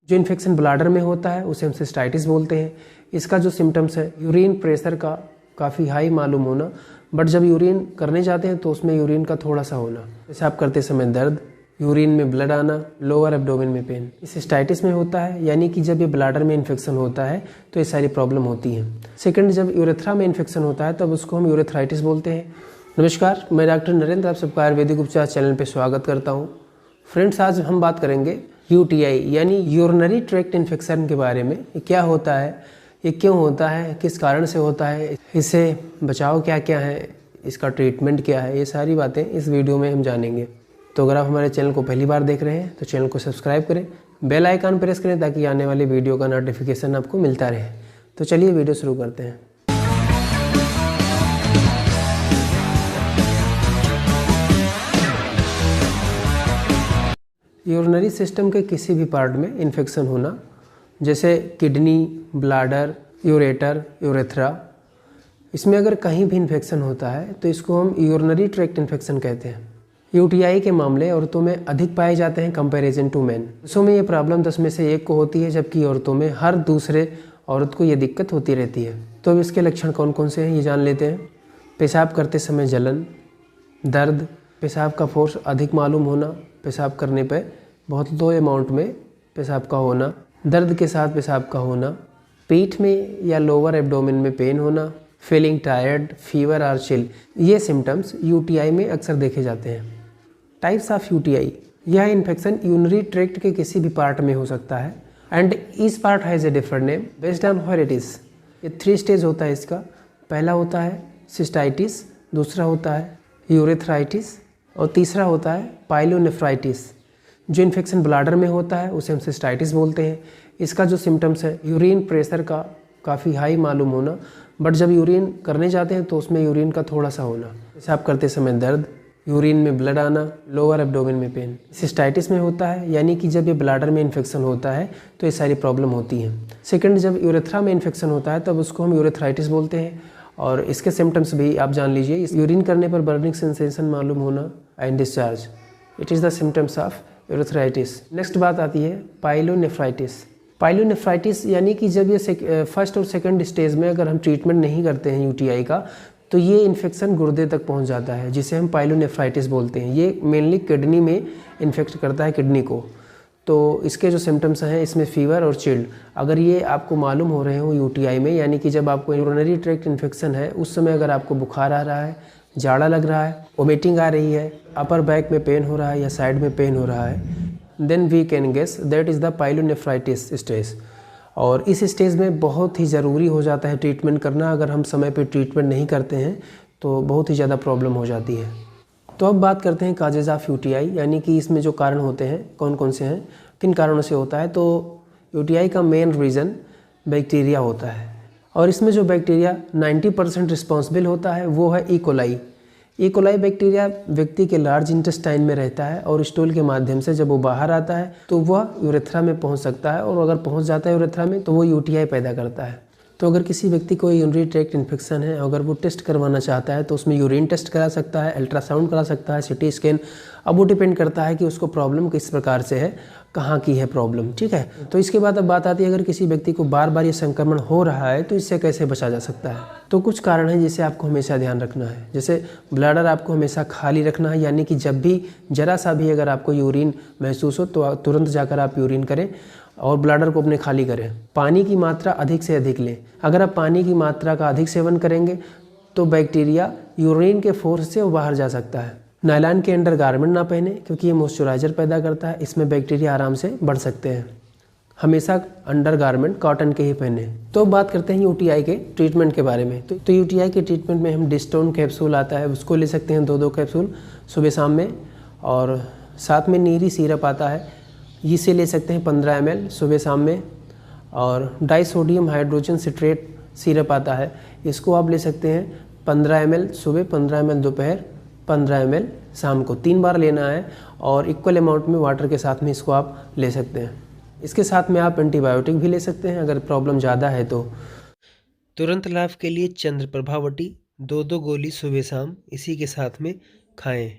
जो infection bladder में होता है उसे हम सिस्टाइटिस बोलते हैं। इसका जो सिम्टम्स है, यूरिन प्रेशर का काफ़ी हाई मालूम होना, बट जब यूरिन करने जाते हैं तो उसमें यूरिन का थोड़ा सा होना, पेशाब करते समय दर्द, यूरिन में ब्लड आना, लोअर एब्डोमेन में पेन। इस सिस्टाइटिस में होता है, यानी कि जब ये ब्लाडर में इन्फेक्शन होता है तो ये सारी प्रॉब्लम होती है। सेकंड, जब यूरेथ्रा में इन्फेक्शन होता है तब उसको हम यूरेथ्राइटिस बोलते हैं। नमस्कार, मैं डॉक्टर नरेंद्र, आप सबका आयुर्वेदिक उपचार चैनल पर स्वागत करता हूँ। फ्रेंड्स, आज हम बात करेंगे यूटीआई यानी यूरिनरी ट्रैक्ट इन्फेक्शन के बारे में। ये क्या होता है, ये क्यों होता है, किस कारण से होता है, इससे बचाव क्या क्या है, इसका ट्रीटमेंट क्या है, ये सारी बातें इस वीडियो में हम जानेंगे। तो अगर आप हमारे चैनल को पहली बार देख रहे हैं तो चैनल को सब्सक्राइब करें, बेल आइकन प्रेस करें ताकि आने वाली वीडियो का नोटिफिकेशन आपको मिलता रहे। तो चलिए वीडियो शुरू करते हैं। यूरिनरी सिस्टम के किसी भी पार्ट में इन्फेक्शन होना, जैसे किडनी, ब्लाडर, यूरेटर, यूरेथ्रा, इसमें अगर कहीं भी इन्फेक्शन होता है तो इसको हम यूरिनरी ट्रैक्ट इन्फेक्शन कहते हैं। यूटीआई के मामले औरतों में अधिक पाए जाते हैं कंपैरिजन टू मेन। पुरुषों में ये प्रॉब्लम 10 में से 1 को होती है, जबकि औरतों में हर दूसरे औरत को ये दिक्कत होती रहती है। तो अब इसके लक्षण कौन कौन से हैं ये जान लेते हैं। पेशाब करते समय जलन, दर्द, पेशाब का फोर्स अधिक मालूम होना, पेशाब करने पर बहुत लो अमाउंट में पेशाब का होना, दर्द के साथ पेशाब का होना, पीठ में या लोअर एब्डोमेन में पेन होना, फीलिंग टायर्ड, फीवर और चिल, ये सिम्टम्स यूटीआई में अक्सर देखे जाते हैं। टाइप्स ऑफ यूटीआई, यह इन्फेक्शन यूरिनरी ट्रैक्ट के किसी भी पार्ट में हो सकता है and each part has a different name based on where it is. ये 3 स्टेज होता है इसका। पहला होता है सिस्टाइटिस, दूसरा होता है यूरेथ्राइटिस और तीसरा होता है पाइलोनेफ्राइटिस। जो इन्फेक्शन ब्लाडर में होता है उसे हम सिस्टाइटिस बोलते हैं। इसका जो सिम्टम्स है, यूरिन प्रेशर का काफ़ी हाई मालूम होना, बट जब यूरिन करने जाते हैं तो उसमें यूरिन का थोड़ा सा होना, पेशाब करते समय दर्द, यूरिन में ब्लड आना, लोअर एब्डोमेन में पेन। सिस्टाइटिस में होता है, यानी कि जब ये ब्लाडर में इन्फेक्शन होता है तो ये सारी प्रॉब्लम होती हैं। सेकंड, जब यूरेथ्रा में इन्फेक्शन होता है तब उसको हम यूरेथ्राइटिस बोलते हैं और इसके सिम्टम्स भी आप जान लीजिए। यूरिन करने पर बर्निंग सेंसेशन मालूम होना and discharge, it is the symptoms of urethritis. Next बात आती है पाइलोनेफ्राइटिस। पाइलोनेफ्राइटिस यानी कि जब ये फर्स्ट और सेकंड स्टेज में अगर हम ट्रीटमेंट नहीं करते हैं यूटीआई का तो ये इन्फेक्शन गुर्दे तक पहुंच जाता है, जिसे हम पाइलोनेफ्राइटिस बोलते हैं। ये मेनली किडनी में इन्फेक्ट करता है, किडनी को। तो इसके जो सिम्टम्स हैं इसमें फीवर और चिल्ड, अगर ये आपको मालूम हो रहे हो यूटीआई में, यानी कि जब आपको यूरिनरी ट्रैक्ट इन्फेक्शन है उस समय अगर आपको बुखार आ रहा है, जाड़ा लग रहा है, वोमिटिंग आ रही है, अपर बैक में पेन हो रहा है या साइड में पेन हो रहा है, then we can guess that is the pyelonephritis stage. और इस स्टेज में बहुत ही ज़रूरी हो जाता है ट्रीटमेंट करना। अगर हम समय पे ट्रीटमेंट नहीं करते हैं तो बहुत ही ज़्यादा प्रॉब्लम हो जाती है। तो अब बात करते हैं काजेज़ ऑफ यूटीआई, यानी कि इसमें जो कारण होते हैं कौन कौन से हैं, किन कारणों से होता है। तो यूटीआई का मेन रीज़न बैक्टीरिया होता है और इसमें जो बैक्टीरिया 90% रिस्पॉन्सिबल होता है वो है ई कोलाई बैक्टीरिया व्यक्ति के लार्ज इंटेस्टाइन में रहता है और स्टूल के माध्यम से जब वो बाहर आता है तो वह यूरेथ्रा में पहुंच सकता है और अगर पहुंच जाता है यूरेथ्रा में तो वो यूटीआई पैदा करता है। तो अगर किसी व्यक्ति को यूरिनरी ट्रैक्ट इन्फेक्शन है, अगर वो टेस्ट करवाना चाहता है तो उसमें यूरिन टेस्ट करा सकता है, अल्ट्रासाउंड करा सकता है, सिटी स्कैन। अब वो डिपेंड करता है कि उसको प्रॉब्लम किस प्रकार से है, कहाँ की है प्रॉब्लम, ठीक है। तो इसके बाद अब बात आती है अगर किसी व्यक्ति को बार बार ये संक्रमण हो रहा है तो इससे कैसे बचा जा सकता है। तो कुछ कारण हैं जिसे आपको हमेशा ध्यान रखना है। जैसे ब्लैडर आपको हमेशा खाली रखना है, यानी कि जब भी जरा सा भी अगर आपको यूरिन महसूस हो तो तुरंत जाकर आप यूरिन करें और ब्लैडर को अपने खाली करें। पानी की मात्रा अधिक से अधिक लें। अगर आप पानी की मात्रा का अधिक सेवन करेंगे तो बैक्टीरिया यूरिन के फोर्स से बाहर जा सकता है। नायलॉन के अंडर गारमेंट ना पहने क्योंकि ये मॉइस्चराइजर पैदा करता है, इसमें बैक्टीरिया आराम से बढ़ सकते हैं। हमेशा अंडर गारमेंट कॉटन के ही पहने। तो बात करते हैं यूटीआई के ट्रीटमेंट के बारे में। तो यूटीआई के ट्रीटमेंट में हम डिस्टोन कैप्सूल आता है, उसको ले सकते हैं 2-2 कैप्सूल सुबह शाम में, और साथ में नीरी सिरप आता है, इसे ले सकते हैं 15 ml सुबह शाम में। और डाइसोडियम हाइड्रोजन सिट्रेट सिरप आता है, इसको आप ले सकते हैं 15 ml सुबह, 15 ml दोपहर, 15 ml शाम को। 3 बार लेना है और इक्वल अमाउंट में वाटर के साथ में इसको आप ले सकते हैं। इसके साथ में आप एंटीबायोटिक भी ले सकते हैं अगर प्रॉब्लम ज़्यादा है तो। तुरंत लाभ के लिए चंद्रप्रभावटी 2-2 गोली सुबह शाम इसी के साथ में खाएं।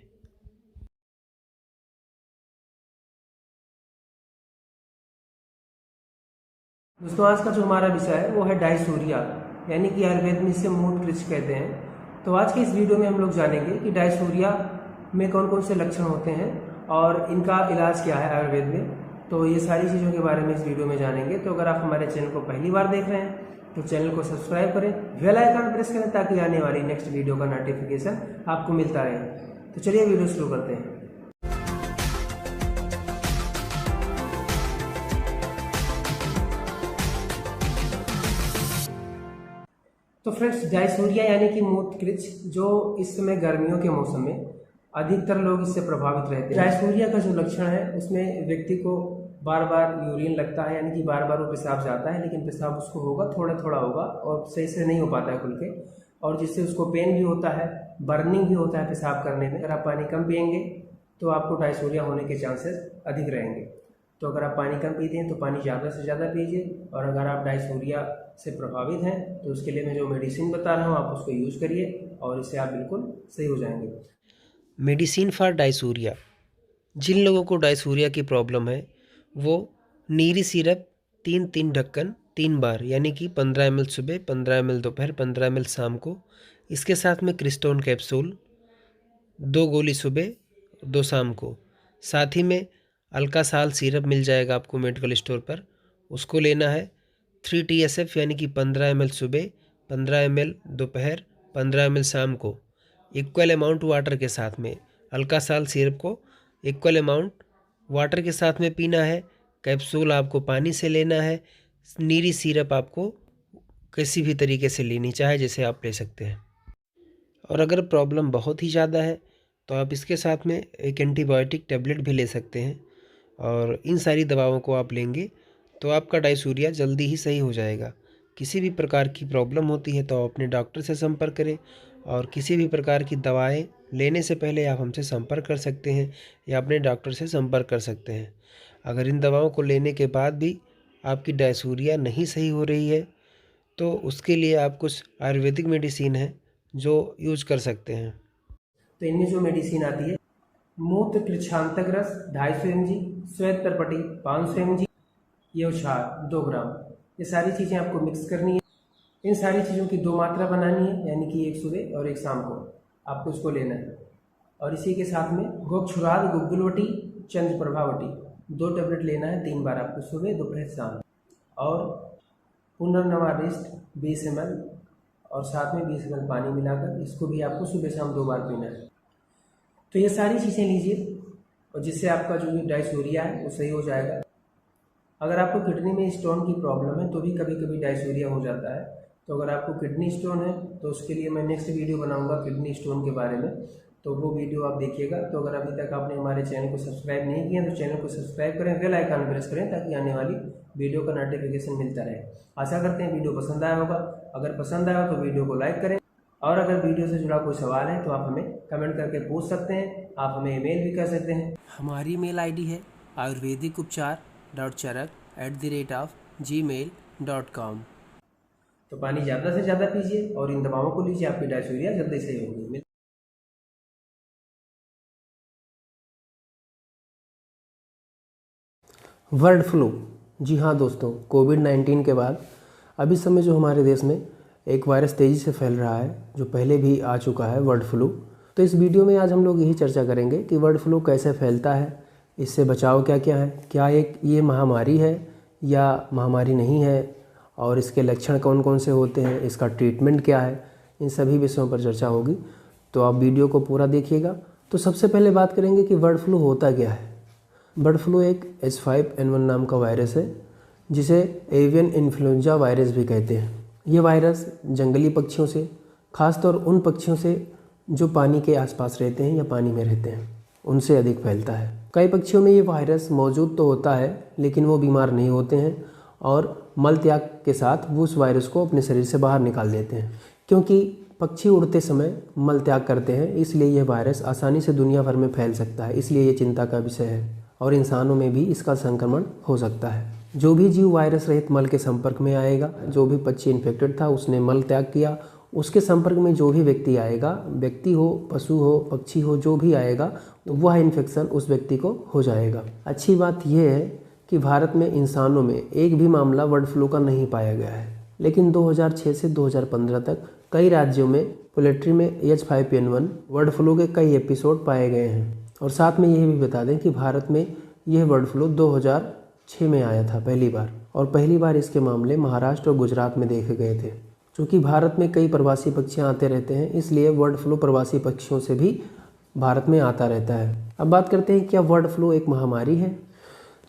दोस्तों आज का जो हमारा विषय है वो है डायसूरिया, यानी कि आयुर्वेद में इसे मूत्रकृच्छ कहते हैं। तो आज के इस वीडियो में हम लोग जानेंगे कि डायसूरिया में कौन कौन से लक्षण होते हैं और इनका इलाज क्या है आयुर्वेद में। तो ये सारी चीज़ों के बारे में इस वीडियो में जानेंगे। तो अगर आप हमारे चैनल को पहली बार देख रहे हैं तो चैनल को सब्सक्राइब करें, बेल आइकन प्रेस करें ताकि आने वाली नेक्स्ट वीडियो का नोटिफिकेशन आपको मिलता रहे। तो चलिए वीडियो शुरू करते हैं। तो फ्रेंड्स, डायसूरिया यानी कि मूत्रकृच्छ जो इस समय गर्मियों के मौसम में अधिकतर लोग इससे प्रभावित रहते हैं। डायसूरिया का जो लक्षण है उसमें व्यक्ति को बार बार यूरिन लगता है, यानी कि बार बार वो पेशाब जाता है, लेकिन पेशाब उसको होगा थोड़ा थोड़ा होगा और सही से नहीं हो पाता है खुल के, और जिससे उसको पेन भी होता है, बर्निंग भी होता है पेशाब करने में। अगर आप पानी कम पिएंगे तो आपको डायसूरिया होने के चांसेस अधिक रहेंगे। तो अगर आप पानी कम पीते हैं तो पानी ज़्यादा से ज़्यादा पीजिए, और अगर आप डायसूरिया से प्रभावित हैं तो उसके लिए मैं जो मेडिसिन बता रहा हूँ आप उसको यूज़ करिए और इससे आप बिल्कुल सही हो जाएंगे। Medicine for डायसूरिया। जिन लोगों को डायसूरिया की प्रॉब्लम है वो नीरी सिरप 3 ढक्कन 3 बार, यानी कि 15 ml सुबह, 15 ml दोपहर, 15 ml शाम को, इसके साथ में क्रिस्टोन कैप्सूल 2 गोली सुबह 2 शाम को, साथ ही में अल्कासाल सिरप मिल जाएगा आपको मेडिकल स्टोर पर, उसको लेना है। 3 TSF यानी कि 15 ml सुबह, 15 ml दोपहर, 15 ml शाम को, इक्वल अमाउंट वाटर के साथ में। अल्कासाल सिरप को इक्वल अमाउंट वाटर के साथ में पीना है। कैप्सूल आपको पानी से लेना है। नीरी सिरप आपको किसी भी तरीके से लेनी चाहे जैसे आप ले सकते हैं। और अगर प्रॉब्लम बहुत ही ज़्यादा है तो आप इसके साथ में एक एंटीबायोटिक टैबलेट भी ले सकते हैं, और इन सारी दवाओं को आप लेंगे तो आपका डायसूरिया जल्दी ही सही हो जाएगा। किसी भी प्रकार की प्रॉब्लम होती है तो आप अपने डॉक्टर से संपर्क करें, और किसी भी प्रकार की दवाएं लेने से पहले आप हमसे संपर्क कर सकते हैं या अपने डॉक्टर से संपर्क कर सकते हैं। अगर इन दवाओं को लेने के बाद भी आपकी डायसूरिया नहीं सही हो रही है तो उसके लिए आप कुछ आयुर्वेदिक मेडिसिन है जो यूज कर सकते हैं। तो इनमें जो मेडिसिन आती है, मूत्रकृच्छांतक रस 250 mg, श्वेत तरपटी 500 mg, ये क्षार 2 ग्राम, ये सारी चीज़ें आपको मिक्स करनी है। इन सारी चीज़ों की 2 मात्रा बनानी है, यानी कि एक सुबह और एक शाम को आपको इसको लेना है। और इसी के साथ में गोक्षुराद गुग्गुलवटी चंद्रप्रभावटी 2 टैबलेट लेना है 3 बार आपको सुबह दोपहर शाम। और पुनर्नवारिष्ट 20 ml और साथ में 20 ml पानी मिलाकर इसको भी आपको सुबह शाम 2 बार पीना है। तो ये सारी चीज़ें लीजिए और जिससे आपका जो डायसूरिया है वो सही हो जाएगा। अगर आपको किडनी में स्टोन की प्रॉब्लम है तो भी कभी कभी डायसूरिया हो जाता है। तो अगर आपको किडनी स्टोन है तो उसके लिए मैं नेक्स्ट वीडियो बनाऊंगा किडनी स्टोन के बारे में, तो वो वीडियो आप देखिएगा। तो अगर अभी तक आपने हमारे चैनल को सब्सक्राइब नहीं किया तो चैनल को सब्सक्राइब करें, बेल आइकन प्रेस करें ताकि आने वाली वीडियो का नोटिफिकेशन मिलता रहे। आशा करते हैं वीडियो पसंद आया होगा। अगर पसंद आया हो तो वीडियो को लाइक करें, और अगर वीडियो से जुड़ा कोई सवाल है तो आप हमें कमेंट करके पूछ सकते हैं। आप हमें ईमेल भी कर सकते हैं। हमारी मेल ID है ayurvedikupchar.charak@gmail.com। तो पानी ज़्यादा से ज़्यादा पीजिए और इन दवाओं को लीजिए, आपकी डायसूरिया जल्दी सही होगी। बर्ड फ्लू, जी हाँ दोस्तों, कोविड-19 के बाद अभी समय जो हमारे देश में एक वायरस तेज़ी से फैल रहा है जो पहले भी आ चुका है, बर्ड फ्लू। तो इस वीडियो में आज हम लोग यही चर्चा करेंगे कि बर्ड फ्लू कैसे फैलता है, इससे बचाव क्या क्या है, क्या ये महामारी है या महामारी नहीं है, और इसके लक्षण कौन कौन से होते हैं, इसका ट्रीटमेंट क्या है, इन सभी विषयों पर चर्चा होगी। तो आप वीडियो को पूरा देखिएगा। तो सबसे पहले बात करेंगे कि बर्ड फ्लू होता क्या है। बर्ड फ्लू एक H5N1 नाम का वायरस है जिसे एवियन इन्फ्लुएंजा वायरस भी कहते हैं। ये वायरस जंगली पक्षियों से, खासतौर उन पक्षियों से जो पानी के आसपास रहते हैं या पानी में रहते हैं, उनसे अधिक फैलता है। कई पक्षियों में ये वायरस मौजूद तो होता है लेकिन वो बीमार नहीं होते हैं, और मल त्याग के साथ वो उस वायरस को अपने शरीर से बाहर निकाल देते हैं। क्योंकि पक्षी उड़ते समय मल त्याग करते हैं, इसलिए यह वायरस आसानी से दुनिया भर में फैल सकता है। इसलिए ये चिंता का विषय है, और इंसानों में भी इसका संक्रमण हो सकता है। जो भी जीव वायरस रहित मल के संपर्क में आएगा, जो भी पक्षी इन्फेक्टेड था उसने मल त्याग किया, उसके संपर्क में जो भी व्यक्ति आएगा, व्यक्ति हो, पशु हो, पक्षी हो, जो भी आएगा, तो वह इन्फेक्शन उस व्यक्ति को हो जाएगा। अच्छी बात यह है कि भारत में इंसानों में एक भी मामला बर्ड फ्लू का नहीं पाया गया है, लेकिन 2006 से 2015 तक कई राज्यों में पोल्ट्री में H5N1 बर्ड फ्लू के कई एपिसोड पाए गए हैं। और साथ में यह भी बता दें कि भारत में यह बर्ड फ्लू 2006 में आया था पहली बार, और पहली बार इसके मामले महाराष्ट्र और गुजरात में देखे गए थे। चूँकि भारत में कई प्रवासी पक्षी आते रहते हैं, इसलिए बर्ड फ्लू प्रवासी पक्षियों से भी भारत में आता रहता है। अब बात करते हैं क्या बर्ड फ्लू एक महामारी है।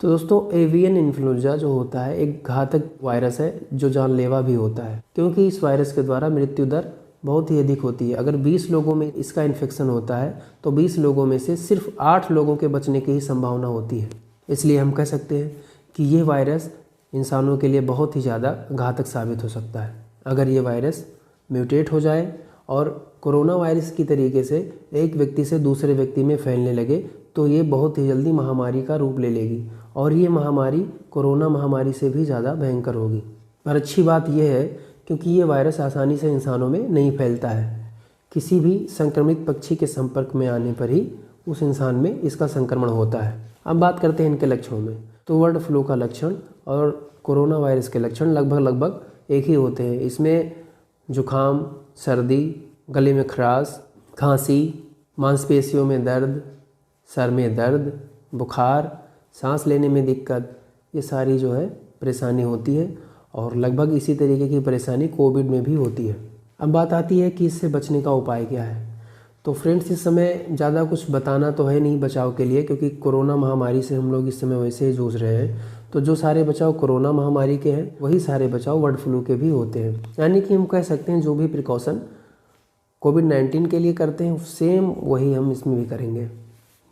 तो दोस्तों, एवियन इन्फ्लुएंजा जो होता है एक घातक वायरस है जो जानलेवा भी होता है, क्योंकि इस वायरस के द्वारा मृत्यु दर बहुत ही अधिक होती है। अगर 20 लोगों में इसका इन्फेक्शन होता है तो 20 लोगों में से सिर्फ 8 लोगों के बचने की ही संभावना होती है। इसलिए हम कह सकते हैं कि ये वायरस इंसानों के लिए बहुत ही ज़्यादा घातक साबित हो सकता है। अगर ये वायरस म्यूटेट हो जाए और कोरोना वायरस की तरीके से एक व्यक्ति से दूसरे व्यक्ति में फैलने लगे तो ये बहुत ही जल्दी महामारी का रूप ले लेगी, और ये महामारी कोरोना महामारी से भी ज़्यादा भयंकर होगी। पर अच्छी बात यह है क्योंकि ये वायरस आसानी से इंसानों में नहीं फैलता है। किसी भी संक्रमित पक्षी के संपर्क में आने पर ही उस इंसान में इसका संक्रमण होता है। अब बात करते हैं इनके लक्षणों में। तो बर्ड फ्लू का लक्षण और कोरोना वायरस के लक्षण लगभग एक ही होते हैं। इसमें जुखाम, सर्दी, गले में खराश, खांसी, मांसपेशियों में दर्द, सर में दर्द, बुखार, सांस लेने में दिक्कत, ये सारी जो है परेशानी होती है, और लगभग इसी तरीके की परेशानी कोविड में भी होती है। अब बात आती है कि इससे बचने का उपाय क्या है। तो फ्रेंड्स, इस समय ज़्यादा कुछ बताना तो है नहीं बचाव के लिए, क्योंकि कोरोना महामारी से हम लोग इस समय वैसे ही जूझ रहे हैं। तो जो सारे बचाव कोरोना महामारी के हैं वही सारे बचाव बर्ड फ्लू के भी होते हैं। यानी कि हम कह सकते हैं जो भी प्रिकॉशन कोविड-19 के लिए करते हैं सेम वही हम इसमें भी करेंगे।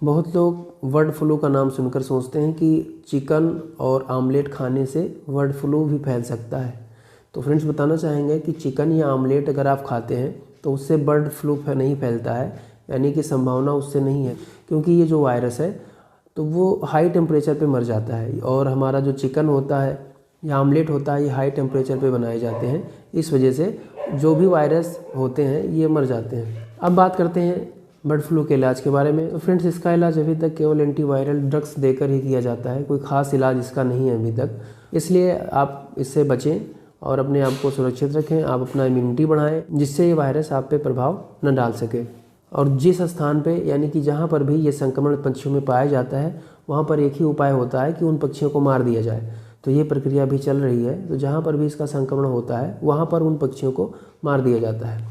बहुत लोग बर्ड फ्लू का नाम सुनकर सोचते हैं कि चिकन और आमलेट खाने से बर्ड फ्लू भी फैल सकता है। तो फ्रेंड्स, बताना चाहेंगे कि चिकन या आमलेट अगर आप खाते हैं तो उससे बर्ड फ्लू नहीं फैलता है, यानी कि संभावना उससे नहीं है, क्योंकि ये जो वायरस है तो वो हाई टेम्परेचर पे मर जाता है, और हमारा जो चिकन होता है या आमलेट होता है ये हाई टेम्परेचर पे बनाए जाते हैं। इस वजह से जो भी वायरस होते हैं ये मर जाते हैं। अब बात करते हैं बर्ड फ्लू के इलाज के बारे में। तो फ्रेंड्स, इसका इलाज अभी तक केवल एंटीवायरल ड्रग्स देकर ही किया जाता है, कोई ख़ास इलाज इसका नहीं है अभी तक। इसलिए आप इससे बचें और अपने आप को सुरक्षित रखें। आप अपना इम्यूनिटी बढ़ाएं जिससे ये वायरस आप पे प्रभाव न डाल सके। और जिस स्थान पे यानी कि जहाँ पर भी ये संक्रमण पक्षियों में पाया जाता है वहाँ पर एक ही उपाय होता है कि उन पक्षियों को मार दिया जाए। तो ये प्रक्रिया भी चल रही है। तो जहाँ पर भी इसका संक्रमण होता है वहाँ पर उन पक्षियों को मार दिया जाता है।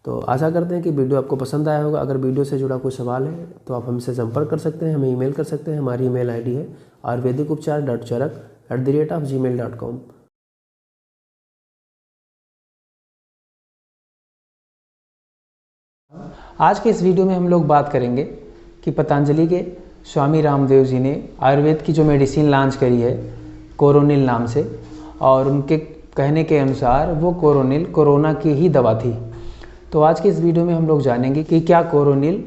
तो आशा करते हैं कि वीडियो आपको पसंद आया होगा। अगर वीडियो से जुड़ा कोई सवाल है तो आप हमसे संपर्क कर सकते हैं, हमें ईमेल कर सकते हैं। हमारी ईमेल आईडी है ayurvedicupchar.charak@gmail.com। आज के इस वीडियो में हम लोग बात करेंगे कि पतंजलि के स्वामी रामदेव जी ने आयुर्वेद की जो मेडिसिन लॉन्च करी है कोरोनिल नाम से, और उनके कहने के अनुसार वो कोरोनिल कोरोना की ही दवा थी। तो आज के इस वीडियो में हम लोग जानेंगे कि क्या कोरोनिल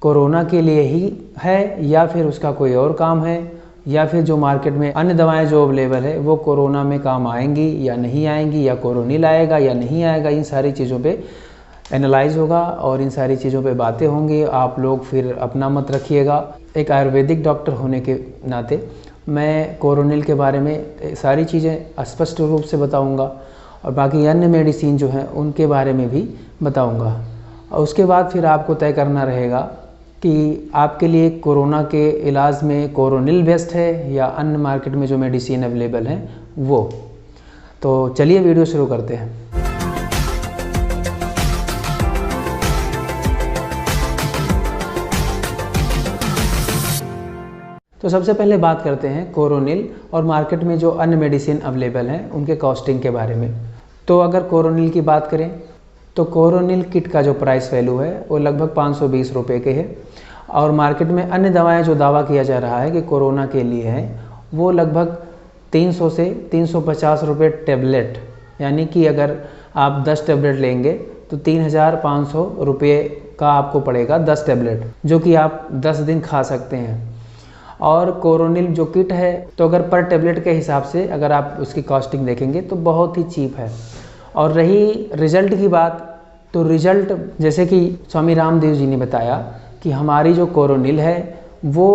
कोरोना के लिए ही है या फिर उसका कोई और काम है, या फिर जो मार्केट में अन्य दवाएं जो अवेलेबल है वो कोरोना में काम आएंगी या नहीं आएंगी, या कोरोनिल आएगा या नहीं आएगा। इन सारी चीज़ों पे एनालाइज होगा और इन सारी चीज़ों पे बातें होंगी। आप लोग फिर अपना मत रखिएगा। एक आयुर्वेदिक डॉक्टर होने के नाते मैं कोरोनिल के बारे में सारी चीज़ें स्पष्ट रूप से बताऊंगा, और बाकी अन्य मेडिसिन जो हैं उनके बारे में भी बताऊंगा। और उसके बाद फिर आपको तय करना रहेगा कि आपके लिए कोरोना के इलाज में कोरोनिल बेस्ट है या अन्य मार्केट में जो मेडिसिन अवेलेबल हैं वो। तो चलिए वीडियो शुरू करते हैं। तो सबसे पहले बात करते हैं कोरोनिल और मार्केट में जो अन्य मेडिसिन अवेलेबल हैं उनके कॉस्टिंग के बारे में। तो अगर कोरोनिल की बात करें तो कोरोनिल किट का जो प्राइस वैल्यू है वो लगभग 520 रुपये के है, और मार्केट में अन्य दवाएं जो दावा किया जा रहा है कि कोरोना के लिए हैं वो लगभग 300 से 350 रुपये टेबलेट, यानी कि अगर आप 10 टेबलेट लेंगे तो 3500 रुपये का आपको पड़ेगा 10 टेबलेट, जो कि आप 10 दिन खा सकते हैं। और कोरोनिल जो किट है तो अगर पर टेबलेट के हिसाब से अगर आप उसकी कॉस्टिंग देखेंगे तो बहुत ही चीप है। और रही रिजल्ट की बात, तो रिजल्ट जैसे कि स्वामी रामदेव जी ने बताया कि हमारी जो कोरोनिल है वो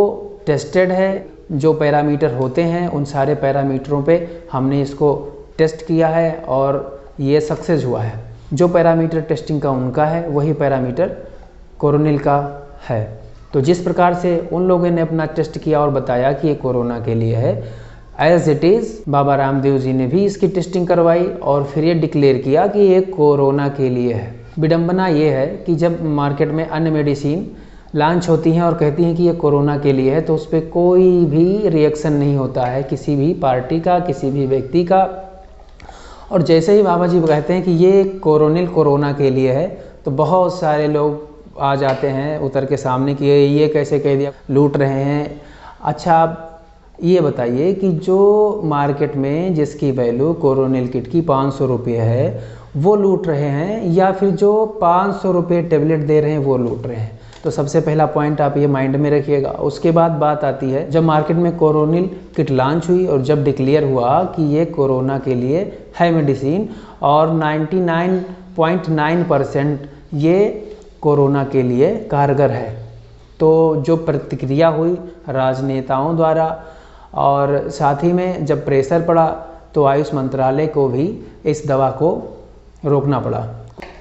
टेस्टेड है जो पैरामीटर होते हैं उन सारे पैरामीटरों पे हमने इसको टेस्ट किया है और ये सक्सेस हुआ है। जो पैरामीटर टेस्टिंग का उनका है वही पैरामीटर कोरोनिल का है। तो जिस प्रकार से उन लोगों ने अपना टेस्ट किया और बताया कि ये कोरोना के लिए है, as it is Baba Ramdev ji ने भी इसकी टेस्टिंग करवाई और फिर ये डिक्लेयर किया कि ये कोरोना के लिए है। विडंबना ये है कि जब मार्केट में अन्य मेडिसिन लॉन्च होती हैं और कहती हैं कि ये कोरोना के लिए है, तो उस पर कोई भी रिएक्शन नहीं होता है किसी भी पार्टी का, किसी भी व्यक्ति का। और जैसे ही बाबा जी कहते हैं कि ये कोरोनिल कोरोना के लिए है, तो बहुत सारे लोग आ जाते हैं उतर के सामने कि ये कैसे कह दिया, लूट रहे हैं। अच्छा, आप ये बताइए कि जो मार्केट में जिसकी वैल्यू कोरोनिल किट की 500 रुपये है वो लूट रहे हैं, या फिर जो 500 रुपये टेबलेट दे रहे हैं वो लूट रहे हैं? तो सबसे पहला पॉइंट आप ये माइंड में रखिएगा। उसके बाद बात आती है, जब मार्केट में कोरोनिल किट लॉन्च हुई और जब डिक्लेयर हुआ कि ये कोरोना के लिए है मेडिसिन और 99.9% ये कोरोना के लिए कारगर है, तो जो प्रतिक्रिया हुई राजनेताओं द्वारा और साथ ही में जब प्रेशर पड़ा तो आयुष मंत्रालय को भी इस दवा को रोकना पड़ा।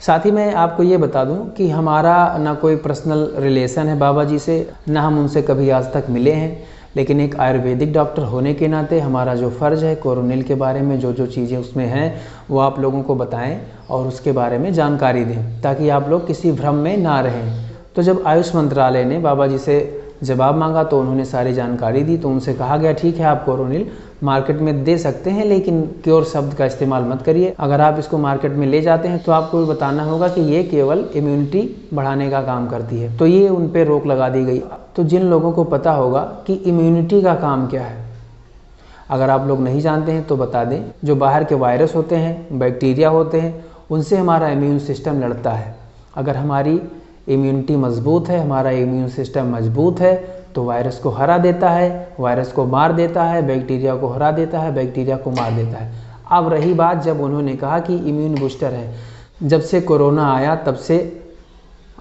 साथ ही मैं आपको ये बता दूं कि हमारा ना कोई पर्सनल रिलेशन है बाबा जी से, ना हम उनसे कभी आज तक मिले हैं, लेकिन एक आयुर्वेदिक डॉक्टर होने के नाते हमारा जो फ़र्ज़ है कोरोनिल के बारे में जो जो चीज़ें उसमें हैं वो आप लोगों को बताएं और उसके बारे में जानकारी दें, ताकि आप लोग किसी भ्रम में ना रहें। तो जब आयुष मंत्रालय ने बाबा जी से जवाब मांगा तो उन्होंने सारी जानकारी दी। तो उनसे कहा गया ठीक है आप कोरोनिल मार्केट में दे सकते हैं, लेकिन क्योर शब्द का इस्तेमाल मत करिए। अगर आप इसको मार्केट में ले जाते हैं तो आपको बताना होगा कि ये केवल इम्यूनिटी बढ़ाने का काम करती है। तो ये उन पे रोक लगा दी गई। तो जिन लोगों को पता होगा कि इम्यूनिटी का काम क्या है, अगर आप लोग नहीं जानते हैं तो बता दें। जो बाहर के वायरस होते हैं, बैक्टीरिया होते हैं, उनसे हमारा इम्यून सिस्टम लड़ता है। अगर हमारी इम्यूनिटी मजबूत है, हमारा इम्यून सिस्टम मजबूत है, तो वायरस को हरा देता है, वायरस को मार देता है, बैक्टीरिया को हरा देता है, बैक्टीरिया को मार देता है। अब रही बात जब उन्होंने कहा कि इम्यून बूस्टर है, जब से कोरोना आया तब से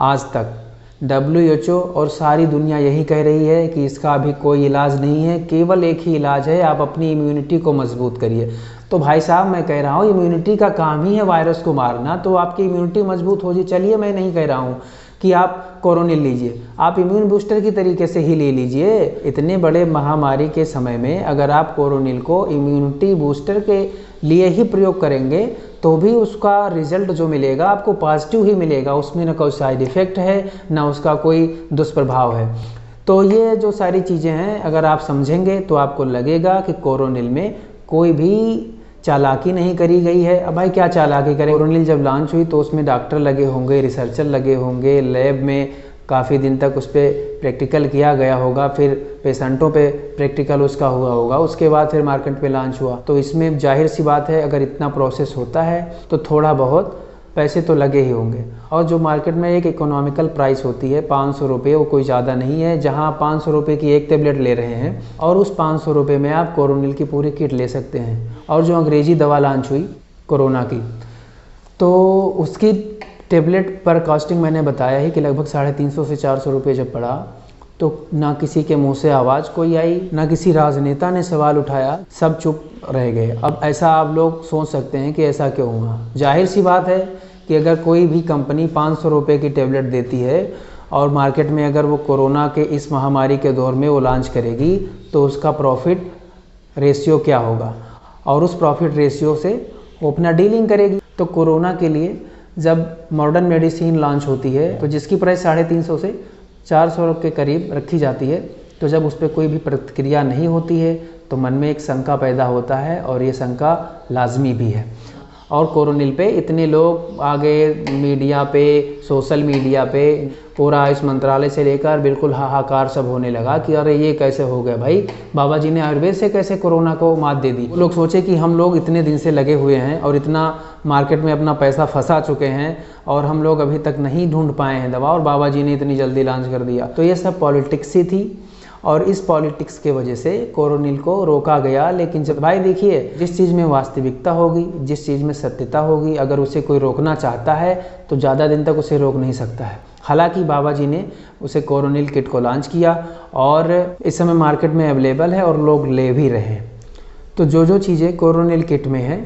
आज तक WHO और सारी दुनिया यही कह रही है कि इसका अभी कोई इलाज नहीं है, केवल एक ही इलाज है, आप अपनी इम्यूनिटी को मजबूत करिए। तो भाई साहब मैं कह रहा हूँ इम्यूनिटी का काम ही है वायरस को मारना, तो आपकी इम्यूनिटी मजबूत हो जाए। चलिए मैं नहीं कह रहा हूँ कि आप कोरोनिल लीजिए, आप इम्यून बूस्टर की तरीके से ही ले लीजिए। इतने बड़े महामारी के समय में अगर आप कोरोनिल को इम्यूनिटी बूस्टर के लिए ही प्रयोग करेंगे तो भी उसका रिजल्ट जो मिलेगा आपको पॉजिटिव ही मिलेगा, उसमें ना कोई साइड इफ़ेक्ट है ना उसका कोई दुष्प्रभाव है। तो ये जो सारी चीज़ें हैं अगर आप समझेंगे तो आपको लगेगा कि कोरोनिल में कोई भी चालाकी नहीं करी गई है। अब भाई क्या चालाकी करें, कोरोनिल जब लॉन्च हुई तो उसमें डॉक्टर लगे होंगे, रिसर्चर लगे होंगे, लैब में काफ़ी दिन तक उस पर प्रैक्टिकल किया गया होगा, फिर पेशेंटों पे प्रैक्टिकल उसका हुआ होगा, उसके बाद फिर मार्केट पे लॉन्च हुआ। तो इसमें जाहिर सी बात है अगर इतना प्रोसेस होता है तो थोड़ा बहुत पैसे तो लगे ही होंगे। और जो मार्केट में एक इकोनॉमिकल प्राइस होती है 500 रुपये, वो कोई ज़्यादा नहीं है। जहाँ 500 रुपये की एक टेबलेट ले रहे हैं और उस 500 रुपये में आप कोरोनिल की पूरी किट ले सकते हैं। और जो अंग्रेज़ी दवा लॉन्च हुई कोरोना की, तो उसकी टेबलेट पर कॉस्टिंग मैंने बताया ही कि लगभग 350 से 400 रुपये जब पड़ा तो ना किसी के मुंह से आवाज़ कोई आई, ना किसी राजनेता ने सवाल उठाया, सब चुप रह गए। अब ऐसा आप लोग सोच सकते हैं कि ऐसा क्यों हुआ। जाहिर सी बात है कि अगर कोई भी कंपनी 500 रुपये की टेबलेट देती है और मार्केट में अगर वो कोरोना के इस महामारी के दौर में वो लॉन्च करेगी तो उसका प्रॉफिट रेशियो क्या होगा, और उस प्रॉफिट रेशियो से वो अपना डीलिंग करेगी। तो कोरोना के लिए जब मॉडर्न मेडिसिन लॉन्च होती है तो जिसकी प्राइस 350 से 400 के करीब रखी जाती है, तो जब उस पर कोई भी प्रतिक्रिया नहीं होती है तो मन में एक शंका पैदा होता है और ये शंका लाजमी भी है। और कोरोनिल पे इतने लोग आगे मीडिया पे, सोशल मीडिया पे, पूरा आयुष मंत्रालय से लेकर बिल्कुल हाहाकार सब होने लगा कि अरे ये कैसे हो गया भाई, बाबा जी ने आयुर्वेद से कैसे कोरोना को मात दे दी। लोग सोचे कि हम लोग इतने दिन से लगे हुए हैं और इतना मार्केट में अपना पैसा फंसा चुके हैं और हम लोग अभी तक नहीं ढूंढ पाए हैं दवा, और बाबा जी ने इतनी जल्दी लॉन्च कर दिया। तो ये सब पॉलिटिक्स ही थी और इस पॉलिटिक्स के वजह से कोरोनिल को रोका गया। लेकिन जब भाई देखिए, जिस चीज़ में वास्तविकता होगी, जिस चीज़ में सत्यता होगी, अगर उसे कोई रोकना चाहता है तो ज़्यादा दिन तक उसे रोक नहीं सकता है। हालांकि बाबा जी ने उसे कोरोनिल किट को लॉन्च किया और इस समय मार्केट में अवेलेबल है और लोग ले भी रहे हैं। तो जो जो चीज़ें कोरोनिल किट में हैं,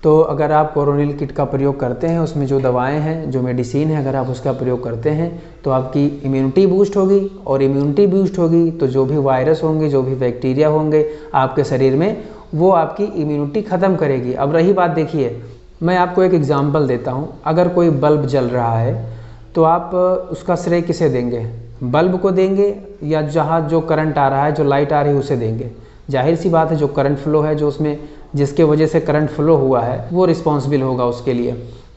तो अगर आप कोरोनिल किट का प्रयोग करते हैं, उसमें जो दवाएं हैं, जो मेडिसिन है, अगर आप उसका प्रयोग करते हैं तो आपकी इम्यूनिटी बूस्ट होगी, और इम्यूनिटी बूस्ट होगी तो जो भी वायरस होंगे, जो भी बैक्टीरिया होंगे आपके शरीर में, वो आपकी इम्यूनिटी ख़त्म करेगी। अब रही बात, देखिए मैं आपको एक एग्जांपल देता हूँ। अगर कोई बल्ब जल रहा है तो आप उसका श्रेय किसे देंगे? बल्ब को देंगे या जहाँ जो करंट आ रहा है, जो लाइट आ रही है उसे देंगे? जाहिर सी बात है जो करंट फ्लो है, जो उसमें जिसके वजह से करंट फ्लो हुआ है, वो रिस्पॉन्सिबल होगा उसके लिए।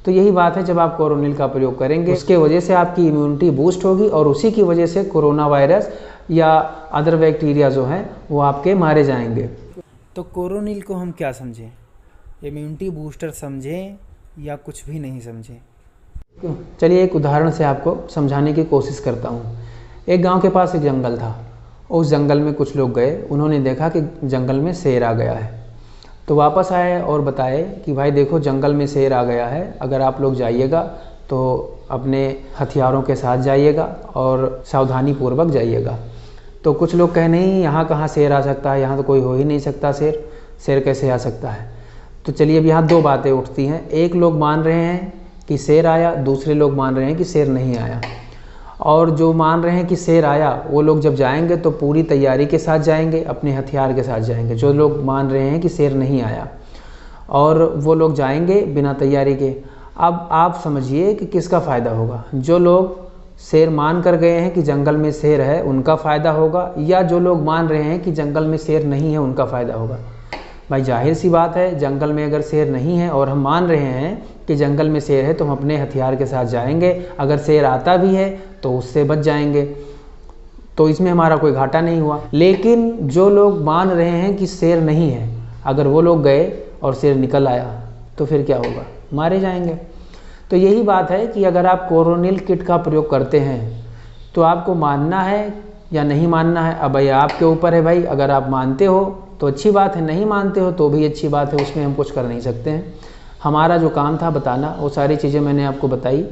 तो यही बात है, जब आप कोरोनिल का प्रयोग करेंगे उसके वजह से आपकी इम्यूनिटी बूस्ट होगी और उसी की वजह से कोरोना वायरस या अदर बैक्टीरिया जो हैं वो आपके मारे जाएंगे। तो कोरोनिल को हम क्या समझें? इम्यूनिटी बूस्टर समझें या कुछ भी नहीं समझें? चलिए एक उदाहरण से आपको समझाने की कोशिश करता हूँ। एक गांव के पास एक जंगल था। उस जंगल में कुछ लोग गए, उन्होंने देखा कि जंगल में शेर आ गया है। तो वापस आए और बताए कि भाई देखो जंगल में शेर आ गया है, अगर आप लोग जाइएगा तो अपने हथियारों के साथ जाइएगा और सावधानी पूर्वक जाइएगा। तो कुछ लोग कहे नहीं, यहाँ कहाँ शेर आ सकता है, यहाँ तो कोई हो ही नहीं सकता, शेर कैसे आ सकता है। तो चलिए अब यहाँ दो बातें उठती हैं। एक लोग मान रहे हैं कि शेर आया, दूसरे लोग मान रहे हैं कि शेर नहीं आया। और जो मान रहे हैं कि शेर आया, वो लोग जब जाएंगे तो पूरी तैयारी के साथ जाएंगे, अपने हथियार के साथ जाएंगे। जो लोग मान रहे हैं कि शेर नहीं आया, और वो लोग जाएंगे बिना तैयारी के। अब आप समझिए कि किसका फ़ायदा होगा? जो लोग शेर मान कर गए हैं कि जंगल में शेर है उनका फ़ायदा होगा, या जो लोग मान रहे हैं कि जंगल में शेर नहीं है उनका फ़ायदा होगा? भाई जाहिर सी बात है, जंगल में अगर शेर नहीं है और हम मान रहे हैं कि जंगल में शेर है तो हम अपने हथियार के साथ जाएंगे। अगर शेर आता भी है तो उससे बच जाएंगे, तो इसमें हमारा कोई घाटा नहीं हुआ। लेकिन जो लोग मान रहे हैं कि शेर नहीं है, अगर वो लोग गए और शेर निकल आया तो फिर क्या होगा? मारे जाएंगे। तो यही बात है कि अगर आप कोरोनिल किट का प्रयोग करते हैं तो आपको मानना है या नहीं मानना है, अब ये आपके ऊपर है भाई। अगर आप मानते हो तो अच्छी बात है, नहीं मानते हो तो भी अच्छी बात है, उसमें हम कुछ कर नहीं सकते हैं। हमारा जो काम था बताना, वो सारी चीज़ें मैंने आपको बताई।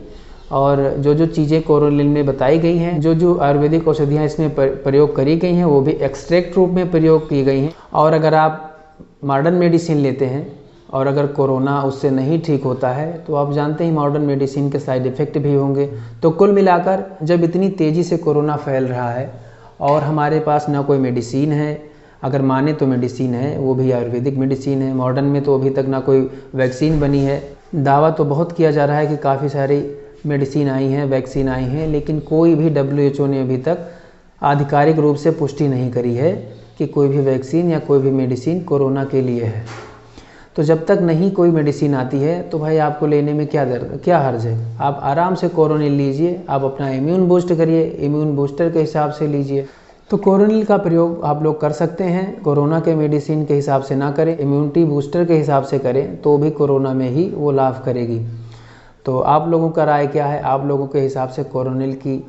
और जो जो चीज़ें कोरोनिल में बताई गई हैं, जो जो आयुर्वेदिक औषधियाँ इसमें प्रयोग करी गई हैं, वो भी एक्सट्रैक्ट रूप में प्रयोग की गई हैं। और अगर आप मॉडर्न मेडिसिन लेते हैं और अगर कोरोना उससे नहीं ठीक होता है तो आप जानते हैं मॉडर्न मेडिसिन के साइड इफ़ेक्ट भी होंगे। तो कुल मिलाकर जब इतनी तेज़ी से कोरोना फैल रहा है और हमारे पास ना कोई मेडिसिन है, अगर माने तो मेडिसिन है वो भी आयुर्वेदिक मेडिसिन है, मॉडर्न में तो अभी तक ना कोई वैक्सीन बनी है। दावा तो बहुत किया जा रहा है कि काफ़ी सारी मेडिसिन आई हैं, वैक्सीन आई हैं, लेकिन कोई भी WHO ने अभी तक आधिकारिक रूप से पुष्टि नहीं करी है कि कोई भी वैक्सीन या कोई भी मेडिसिन कोरोना के लिए है। तो जब तक नहीं कोई मेडिसिन आती है तो भाई आपको लेने में क्या हर्ज है? आप आराम से कोरोनिल लीजिए, आप अपना इम्यून बूस्ट करिए, इम्यून बूस्टर के हिसाब से लीजिए। तो कोरोनिल का प्रयोग आप लोग कर सकते हैं, कोरोना के मेडिसिन के हिसाब से ना करें, इम्यूनिटी बूस्टर के हिसाब से करें तो भी कोरोना में ही वो लाभ करेगी। तो आप लोगों का राय क्या है? आप लोगों के हिसाब से कोरोनिल की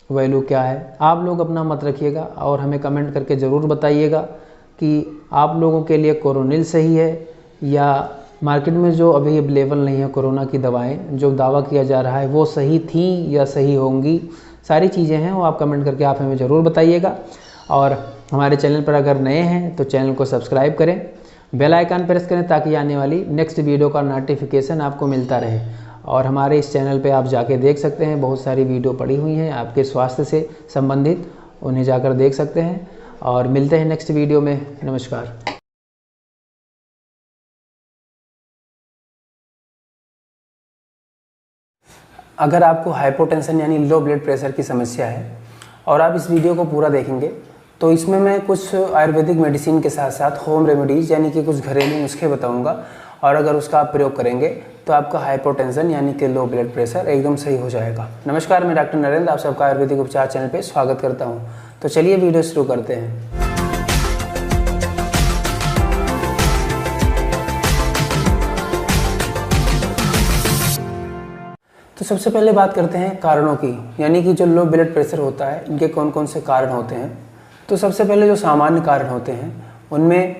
वैल्यू क्या है? आप लोग अपना मत रखिएगा और हमें कमेंट करके ज़रूर बताइएगा कि आप लोगों के लिए कोरोनिल सही है या मार्केट में जो अभी अवेलेबल नहीं है कोरोना की दवाएं, जो दावा किया जा रहा है वो सही थी या सही होंगी। सारी चीज़ें हैं वो आप कमेंट करके आप हमें ज़रूर बताइएगा। और हमारे चैनल पर अगर नए हैं तो चैनल को सब्सक्राइब करें, बेल आइकन प्रेस करें ताकि आने वाली नेक्स्ट वीडियो का नोटिफिकेशन आपको मिलता रहे। और हमारे इस चैनल पे आप जाके देख सकते हैं, बहुत सारी वीडियो पड़ी हुई हैं आपके स्वास्थ्य से संबंधित, उन्हें जाकर देख सकते हैं। और मिलते हैं नेक्स्ट वीडियो में। नमस्कार। अगर आपको हाइपोटेंशन यानी लो ब्लड प्रेशर की समस्या है और आप इस वीडियो को पूरा देखेंगे तो इसमें मैं कुछ आयुर्वेदिक मेडिसिन के साथ साथ होम रेमेडीज़ यानी कि कुछ घरेलू नुस्खे बताऊंगा, और अगर उसका आप प्रयोग करेंगे तो आपका हाइपोटेंशन यानी कि लो ब्लड प्रेशर एकदम सही हो जाएगा। नमस्कार, मैं डॉक्टर नरेंद्र आप सबका आयुर्वेदिक उपचार चैनल पर स्वागत करता हूँ। तो चलिए वीडियो शुरू करते हैं। तो सबसे पहले बात करते हैं कारणों की, यानी कि जो लो ब्लड प्रेशर होता है इनके कौन कौन से कारण होते हैं। तो सबसे पहले जो सामान्य कारण होते हैं उनमें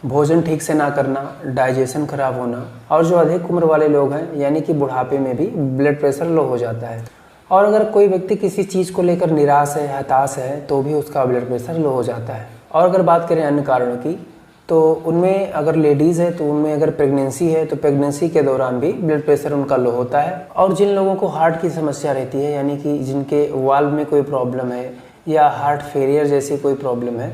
भोजन ठीक से ना करना, डाइजेशन खराब होना, और जो अधिक उम्र वाले लोग हैं यानी कि बुढ़ापे में भी ब्लड प्रेशर लो हो जाता है। और अगर कोई व्यक्ति किसी चीज़ को लेकर निराश है, हताश है, तो भी उसका ब्लड प्रेशर लो हो जाता है। और अगर बात करें अन्य कारणों की, तो उनमें अगर लेडीज़ है तो उनमें अगर प्रेगनेंसी है तो प्रेगनेंसी के दौरान भी ब्लड प्रेशर उनका लो होता है। और जिन लोगों को हार्ट की समस्या रहती है, यानी कि जिनके वाल्व में कोई प्रॉब्लम है या हार्ट फेलियर जैसी कोई प्रॉब्लम है,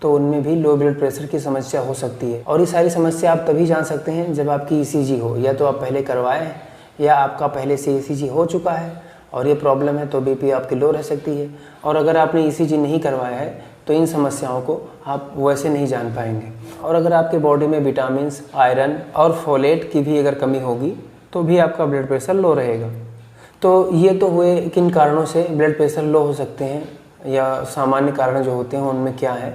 तो उनमें भी लो ब्लड प्रेशर की समस्या हो सकती है। और ये सारी समस्या आप तभी जान सकते हैं जब आपकी ECG हो, या तो आप पहले करवाएं हैं या आपका पहले से ECG हो चुका है और ये प्रॉब्लम है तो BP आपकी लो रह सकती है। और अगर आपने ECG नहीं करवाया है तो इन समस्याओं को आप वैसे नहीं जान पाएंगे। और अगर आपके बॉडी में विटामिन्स, आयरन और फोलेट की भी अगर कमी होगी तो भी आपका ब्लड प्रेशर लो रहेगा। तो ये तो हुए किन कारणों से ब्लड प्रेशर लो हो सकते हैं या सामान्य कारण जो होते हैं उनमें क्या है।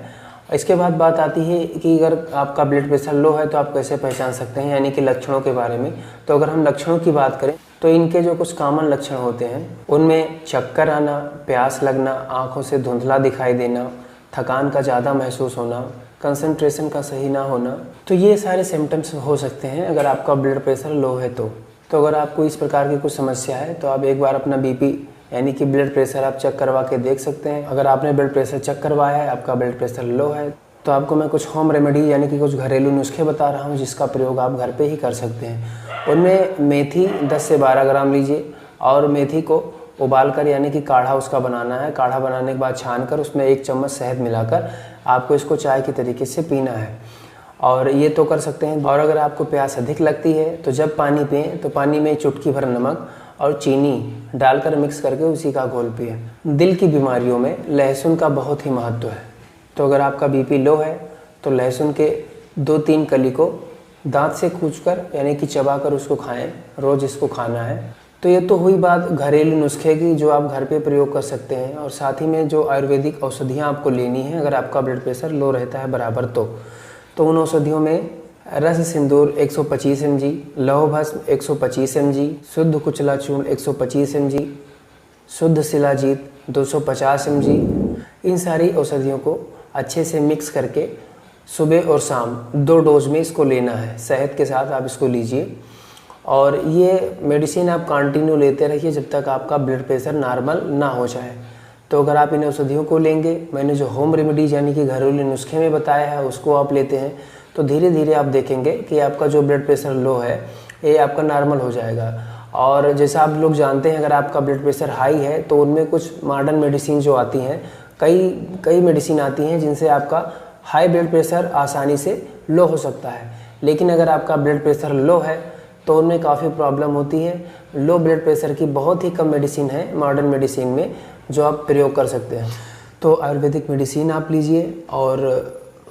इसके बाद बात आती है कि अगर आपका ब्लड प्रेशर लो है तो आप कैसे पहचान सकते हैं, यानी कि लक्षणों के बारे में। तो अगर हम लक्षणों की बात करें तो इनके जो कुछ कॉमन लक्षण होते हैं उनमें चक्कर आना, प्यास लगना, आँखों से धुंधला दिखाई देना, थकान का ज़्यादा महसूस होना, कंसंट्रेशन का सही ना होना, तो ये सारे सिम्टम्स हो सकते हैं अगर आपका ब्लड प्रेशर लो है तो। अगर आपको इस प्रकार की कुछ समस्या है तो आप एक बार अपना BP यानी कि ब्लड प्रेशर आप चेक करवा के देख सकते हैं। अगर आपने ब्लड प्रेशर चेक करवाया है, आपका ब्लड प्रेशर लो है, तो आपको मैं कुछ होम रेमेडी यानी कि कुछ घरेलू नुस्खे बता रहा हूँ जिसका प्रयोग आप घर पे ही कर सकते हैं। उनमें मेथी 10 से 12 ग्राम लीजिए और मेथी को उबाल कर यानी कि काढ़ा उसका बनाना है। काढ़ा बनाने के बाद छान कर उसमें 1 चम्मच शहद मिलाकर आपको इसको चाय के तरीके से पीना है, और ये तो कर सकते हैं। और अगर आपको प्यास अधिक लगती है तो जब पानी पिएं तो पानी में चुटकी भर नमक और चीनी डालकर मिक्स करके उसी का घोल पिएं। दिल की बीमारियों में लहसुन का बहुत ही महत्व है। तो अगर आपका BP लो है तो लहसुन के 2-3 कली को दांत से कूचकर यानी कि चबाकर उसको खाएं, रोज़ इसको खाना है। तो ये तो हुई बात घरेलू नुस्खे की जो आप घर पे प्रयोग कर सकते हैं। और साथ ही में जो आयुर्वेदिक औषधियाँ आपको लेनी है अगर आपका ब्लड प्रेशर लो रहता है बराबर तो उन औषधियों में रस सिंदूर 125 mg, लौह भस्म 125 mg, शुद्ध कुचला चूर्ण 125 mg, शुद्ध शिलाजीत 250 mg, इन सारी औषधियों को अच्छे से मिक्स करके सुबह और शाम 2 डोज में इसको लेना है। शहद के साथ आप इसको लीजिए और ये मेडिसिन आप कंटिन्यू लेते रहिए जब तक आपका ब्लड प्रेशर नॉर्मल ना हो जाए। तो अगर आप इन औषधियों को लेंगे, मैंने जो होम रेमेडीज यानी कि घरेलू नुस्खे में बताया है उसको आप लेते हैं, तो धीरे धीरे आप देखेंगे कि आपका जो ब्लड प्रेशर लो है ये आपका नॉर्मल हो जाएगा। और जैसा आप लोग जानते हैं अगर आपका ब्लड प्रेशर हाई है तो उनमें कुछ मॉडर्न मेडिसिन जो आती हैं, कई मेडिसिन आती हैं जिनसे आपका हाई ब्लड प्रेशर आसानी से लो हो सकता है। लेकिन अगर आपका ब्लड प्रेशर लो है तो उनमें काफ़ी प्रॉब्लम होती है। लो ब्लड प्रेशर की बहुत ही कम मेडिसिन है मॉडर्न मेडिसिन में जो आप प्रयोग कर सकते हैं। तो आयुर्वेदिक मेडिसिन आप लीजिए और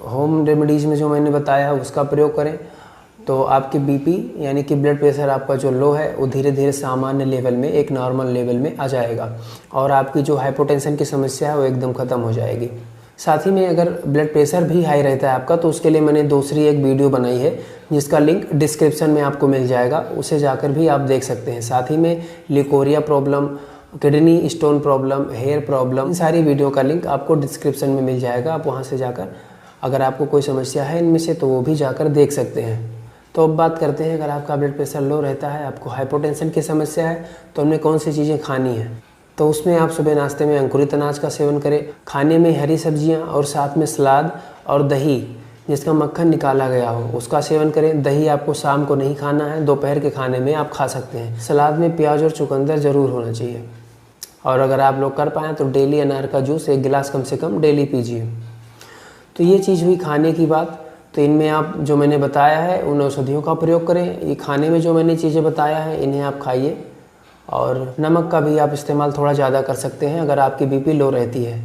होम रेमेडीज़ में जो मैंने बताया उसका प्रयोग करें, तो आपकी BP यानी कि ब्लड प्रेशर आपका जो लो है वो धीरे धीरे सामान्य लेवल में, एक नॉर्मल लेवल में आ जाएगा और आपकी जो हाइपोटेंशन की समस्या है वो एकदम ख़त्म हो जाएगी। साथ ही में अगर ब्लड प्रेशर भी हाई रहता है आपका तो उसके लिए मैंने दूसरी एक वीडियो बनाई है जिसका लिंक डिस्क्रिप्शन में आपको मिल जाएगा, उसे जाकर भी आप देख सकते हैं। साथ ही में leucorrhoea problem, kidney stone problem, hair problem, इन सारी वीडियो का लिंक आपको डिस्क्रिप्शन में मिल जाएगा। आप वहाँ से जाकर अगर आपको कोई समस्या है इनमें से तो वो भी जाकर देख सकते हैं। तो अब बात करते हैं अगर आपका ब्लड प्रेशर लो रहता है, आपको हाइपोटेंशन की समस्या है, तो हमने कौन सी चीज़ें खानी है। तो उसमें आप सुबह नाश्ते में अंकुरित अनाज का सेवन करें, खाने में हरी सब्जियां और साथ में सलाद और दही जिसका मक्खन निकाला गया हो उसका सेवन करें। दही आपको शाम को नहीं खाना है, दोपहर के खाने में आप खा सकते हैं। सलाद में प्याज और चुकंदर ज़रूर होना चाहिए। और अगर आप लोग कर पाएँ तो डेली अनार का जूस 1 गिलास कम से कम डेली पीजिए। तो ये चीज़ हुई खाने की बात। तो इनमें आप जो मैंने बताया है उन औषधियों का प्रयोग करें। ये खाने में जो मैंने चीज़ें बताया है इन्हें आप खाइए। और नमक का भी आप इस्तेमाल थोड़ा ज़्यादा कर सकते हैं अगर आपकी BP लो रहती है।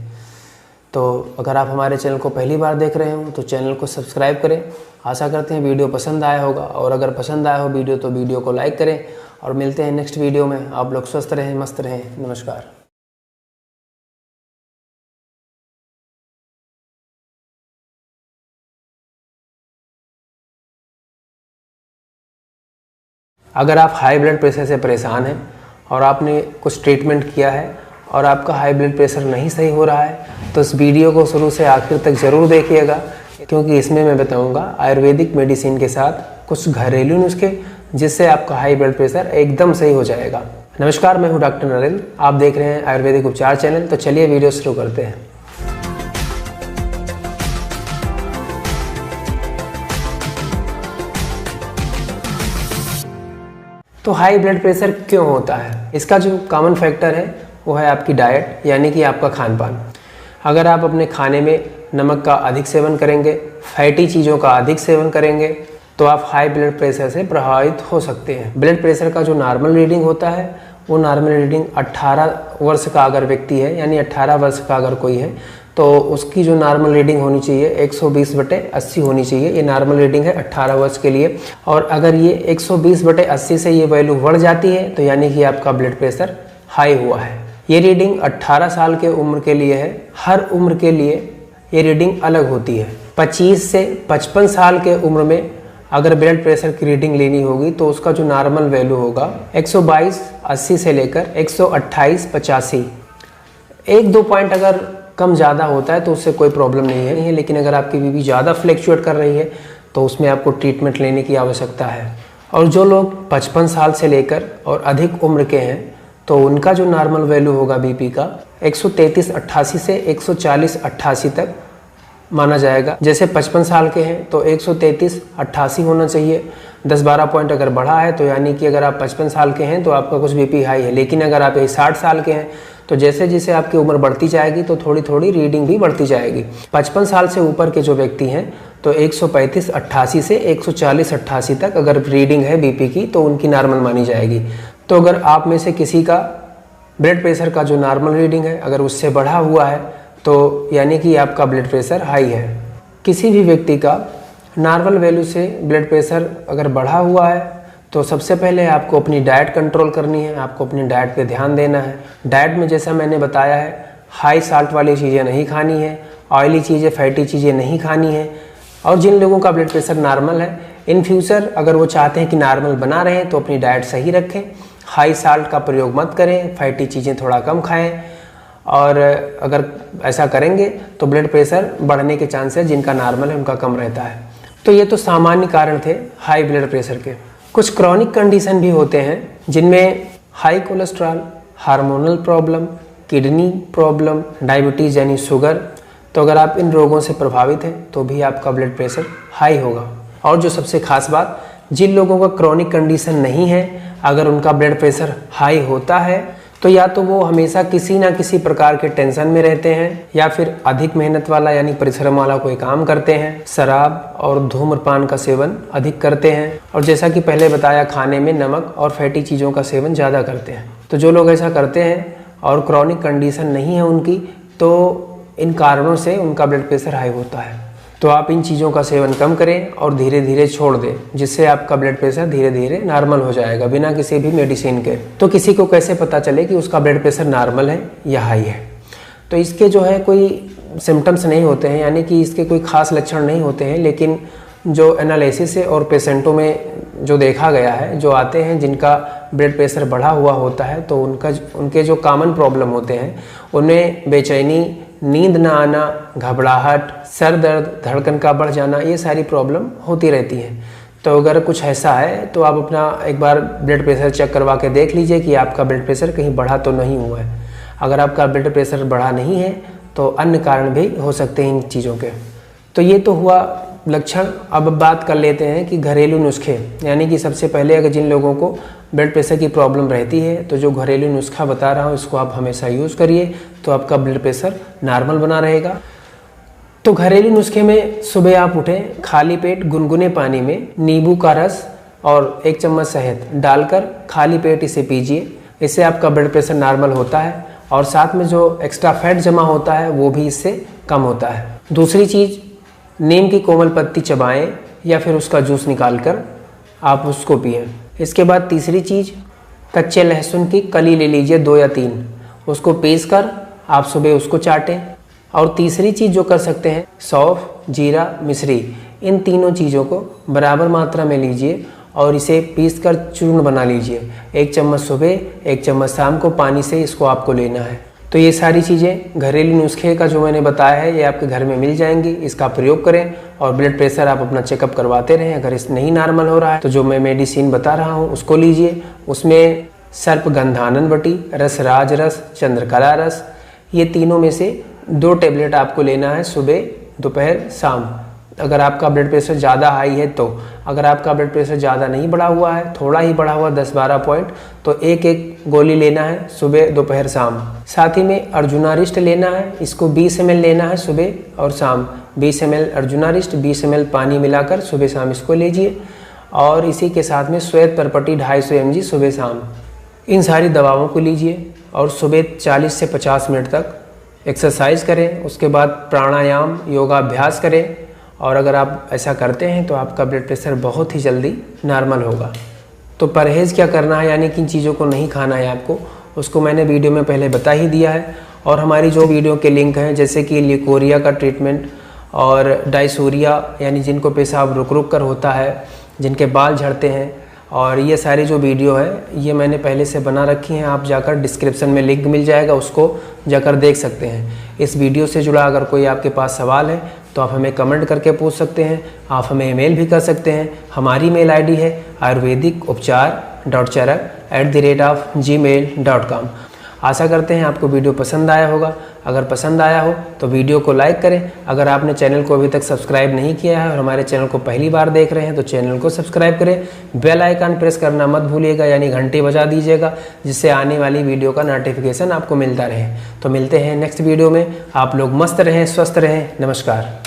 तो अगर आप हमारे चैनल को पहली बार देख रहे हो तो चैनल को सब्सक्राइब करें। आशा करते हैं वीडियो पसंद आया होगा, और अगर पसंद आया हो वीडियो तो वीडियो को लाइक करें। और मिलते हैं नेक्स्ट वीडियो में। आप लोग स्वस्थ रहें, मस्त रहें। नमस्कार। अगर आप हाई ब्लड प्रेशर से परेशान हैं और आपने कुछ ट्रीटमेंट किया है और आपका हाई ब्लड प्रेशर नहीं सही हो रहा है तो इस वीडियो को शुरू से आखिर तक ज़रूर देखिएगा, क्योंकि इसमें मैं बताऊंगा आयुर्वेदिक मेडिसिन के साथ कुछ घरेलू नुस्खे जिससे आपका हाई ब्लड प्रेशर एकदम सही हो जाएगा। नमस्कार, मैं हूं डॉक्टर नरेंद्र। आप देख रहे हैं आयुर्वेदिक उपचार चैनल। तो चलिए वीडियो शुरू करते हैं। तो हाई ब्लड प्रेशर क्यों होता है? इसका जो कॉमन फैक्टर है वो है आपकी डाइट, यानी कि आपका खान पान। अगर आप अपने खाने में नमक का अधिक सेवन करेंगे, फैटी चीज़ों का अधिक सेवन करेंगे, तो आप हाई ब्लड प्रेशर से प्रभावित हो सकते हैं। ब्लड प्रेशर का जो नॉर्मल रीडिंग होता है वो नॉर्मल रीडिंग 18 वर्ष का अगर व्यक्ति है, यानी 18 वर्ष का अगर कोई है, तो उसकी जो नॉर्मल रीडिंग होनी चाहिए 120/80 होनी चाहिए। ये नॉर्मल रीडिंग है 18 वर्ष के लिए। और अगर ये 120/80 से ये वैल्यू बढ़ जाती है तो यानी कि आपका ब्लड प्रेशर हाई हुआ है। ये रीडिंग 18 साल के उम्र के लिए है। हर उम्र के लिए ये रीडिंग अलग होती है। 25 से 55 साल के उम्र में अगर ब्लड प्रेशर की रीडिंग लेनी होगी तो उसका जो नॉर्मल वैल्यू होगा 122/80 से लेकर 128/85। 1-2 पॉइंट अगर कम ज़्यादा होता है तो उससे कोई प्रॉब्लम नहीं है। लेकिन अगर आपकी बीपी ज़्यादा फ्लैक्चुएट कर रही है तो उसमें आपको ट्रीटमेंट लेने की आवश्यकता है। और जो लोग 55 साल से लेकर और अधिक उम्र के हैं तो उनका जो नॉर्मल वैल्यू होगा बीपी का 133/88 से 140/88 तक माना जाएगा। जैसे 55 साल के हैं तो 133/88 होना चाहिए। 10-12 पॉइंट अगर बढ़ा है तो यानी कि अगर आप 55 साल के हैं तो आपका कुछ बीपी हाई है। लेकिन अगर आप 60 साल के हैं तो जैसे जैसे आपकी उम्र बढ़ती जाएगी तो थोड़ी थोड़ी रीडिंग भी बढ़ती जाएगी। 55 साल से ऊपर के जो व्यक्ति हैं तो 135/88 से 140/88 तक अगर रीडिंग है बीपी की तो उनकी नॉर्मल मानी जाएगी। तो अगर आप में से किसी का ब्लड प्रेशर का जो नॉर्मल रीडिंग है अगर उससे बढ़ा हुआ है तो यानी कि आपका ब्लड प्रेशर हाई है। किसी भी व्यक्ति का नॉर्मल वैल्यू से ब्लड प्रेशर अगर बढ़ा हुआ है तो सबसे पहले आपको अपनी डाइट कंट्रोल करनी है। आपको अपनी डाइट पे ध्यान देना है। डाइट में जैसा मैंने बताया है, हाई साल्ट वाली चीज़ें नहीं खानी है, ऑयली चीज़ें, फैटी चीज़ें नहीं खानी है। और जिन लोगों का ब्लड प्रेशर नॉर्मल है, इन फ्यूचर अगर वो चाहते हैं कि नॉर्मल बना रहें तो अपनी डाइट सही रखें। हाई साल्ट का प्रयोग मत करें, फैटी चीज़ें थोड़ा कम खाएं। और अगर ऐसा करेंगे तो ब्लड प्रेशर बढ़ने के चांसेस जिनका नॉर्मल है उनका कम रहता है। तो ये तो सामान्य कारण थे हाई ब्लड प्रेशर के। कुछ क्रॉनिक कंडीशन भी होते हैं जिनमें high cholesterol, hormonal problem, kidney problem, diabetes यानी शुगर। तो अगर आप इन रोगों से प्रभावित हैं तो भी आपका ब्लड प्रेशर हाई होगा। और जो सबसे खास बात, जिन लोगों का क्रॉनिक कंडीशन नहीं है, अगर उनका ब्लड प्रेशर हाई होता है तो या तो वो हमेशा किसी ना किसी प्रकार के टेंशन में रहते हैं या फिर अधिक मेहनत वाला यानी परिश्रम वाला कोई काम करते हैं, शराब और धूम्रपान का सेवन अधिक करते हैं, और जैसा कि पहले बताया खाने में नमक और फैटी चीज़ों का सेवन ज़्यादा करते हैं। तो जो लोग ऐसा करते हैं और क्रॉनिक कंडीशन नहीं है उनकी, तो इन कारणों से उनका ब्लड प्रेशर हाई होता है। तो आप इन चीज़ों का सेवन कम करें और धीरे धीरे छोड़ दें, जिससे आपका ब्लड प्रेशर धीरे धीरे नॉर्मल हो जाएगा बिना किसी भी मेडिसिन के। तो किसी को कैसे पता चले कि उसका ब्लड प्रेशर नॉर्मल है या हाई है? तो इसके जो है कोई सिम्टम्स नहीं होते हैं, यानी कि इसके कोई खास लक्षण नहीं होते हैं। लेकिन जो एनालिसिस है और पेशेंटों में जो देखा गया है, जो आते हैं जिनका ब्लड प्रेशर बढ़ा हुआ होता है तो उनके जो कॉमन प्रॉब्लम होते हैं उनमें बेचैनी, नींद ना आना, घबराहट, सर दर्द, धड़कन का बढ़ जाना, ये सारी प्रॉब्लम होती रहती है। तो अगर कुछ ऐसा है तो आप अपना एक बार ब्लड प्रेशर चेक करवा के देख लीजिए कि आपका ब्लड प्रेशर कहीं बढ़ा तो नहीं हुआ है। अगर आपका ब्लड प्रेशर बढ़ा नहीं है तो अन्य कारण भी हो सकते हैं इन चीज़ों के। तो ये तो हुआ लक्षण। अब बात कर लेते हैं कि घरेलू नुस्खे, यानी कि सबसे पहले अगर जिन लोगों को ब्लड प्रेशर की प्रॉब्लम रहती है तो जो घरेलू नुस्खा बता रहा हूँ इसको आप हमेशा यूज़ करिए तो आपका ब्लड प्रेशर नॉर्मल बना रहेगा। तो घरेलू नुस्खे में सुबह आप उठें, खाली पेट गुनगुने पानी में नींबू का रस और 1 चम्मच शहद डालकर खाली पेट इसे पीजिए। इससे आपका ब्लड प्रेशर नॉर्मल होता है और साथ में जो एक्स्ट्रा फैट जमा होता है वो भी इससे कम होता है। दूसरी चीज़, नीम की कोमल पत्ती चबाएं या फिर उसका जूस निकालकर आप उसको पिएं। इसके बाद तीसरी चीज़, कच्चे लहसुन की कली ले लीजिए 2 या 3, उसको पीसकर आप सुबह उसको चाटें। और तीसरी चीज़ जो कर सकते हैं, सौंफ, जीरा, मिश्री, इन तीनों चीज़ों को बराबर मात्रा में लीजिए और इसे पीसकर चूर्ण बना लीजिए। 1 चम्मच सुबह, 1 चम्मच शाम को पानी से इसको आपको लेना है। तो ये सारी चीज़ें घरेलू नुस्खे का जो मैंने बताया है ये आपके घर में मिल जाएंगी। इसका प्रयोग करें और ब्लड प्रेशर आप अपना चेकअप करवाते रहें। अगर इस नहीं नॉर्मल हो रहा है तो जो मैं मेडिसिन बता रहा हूँ उसको लीजिए। उसमें सर्पगंधानन बटी, रसराज रस, चंद्रकला रस, ये तीनों में से 2 टैबलेट आपको लेना है सुबह, दोपहर, शाम। अगर आपका ब्लड प्रेशर ज़्यादा हाई है तो, अगर आपका ब्लड प्रेशर ज़्यादा नहीं बढ़ा हुआ है, थोड़ा ही बढ़ा हुआ 10-12 पॉइंट, तो एक गोली लेना है सुबह, दोपहर, शाम। साथ ही में अर्जुनारिष्ट लेना है, इसको 20 ml लेना है सुबह और शाम। 20 ml अर्जुनारिष्ट, 20 ml पानी मिलाकर सुबह शाम इसको लीजिए। और इसी के साथ में श्वेत परपटी 250 mg सुबह शाम। इन सारी दवाओं को लीजिए और सुबह 40 से 50 मिनट तक एक्सरसाइज करें। उसके बाद प्राणायाम, योगाभ्यास करें, और अगर आप ऐसा करते हैं तो आपका ब्लड प्रेशर बहुत ही जल्दी नॉर्मल होगा। तो परहेज़ क्या करना है, यानी किन चीज़ों को नहीं खाना है आपको, उसको मैंने वीडियो में पहले बता ही दिया है। और हमारी जो वीडियो के लिंक हैं, जैसे कि लिकोरिया का ट्रीटमेंट और डायसूरिया, यानी जिनको पेशाब रुक रुक कर होता है, जिनके बाल झड़ते हैं, और ये सारी जो वीडियो है ये मैंने पहले से बना रखी हैं। आप जाकर डिस्क्रिप्शन में लिंक मिल जाएगा, उसको जाकर देख सकते हैं। इस वीडियो से जुड़ा अगर कोई आपके पास सवाल है तो आप हमें कमेंट करके पूछ सकते हैं। आप हमें ईमेल भी कर सकते हैं। हमारी मेल आईडी है ayurvedikupchar.charak@gmail.com। आशा करते हैं आपको वीडियो पसंद आया होगा। अगर पसंद आया हो तो वीडियो को लाइक करें। अगर आपने चैनल को अभी तक सब्सक्राइब नहीं किया है और हमारे चैनल को पहली बार देख रहे हैं तो चैनल को सब्सक्राइब करें। बेल आइकन प्रेस करना मत भूलिएगा, यानी घंटी बजा दीजिएगा, जिससे आने वाली वीडियो का नोटिफिकेशन आपको मिलता रहे। तो मिलते हैं नेक्स्ट वीडियो में। आप लोग मस्त रहें, स्वस्थ रहें। नमस्कार।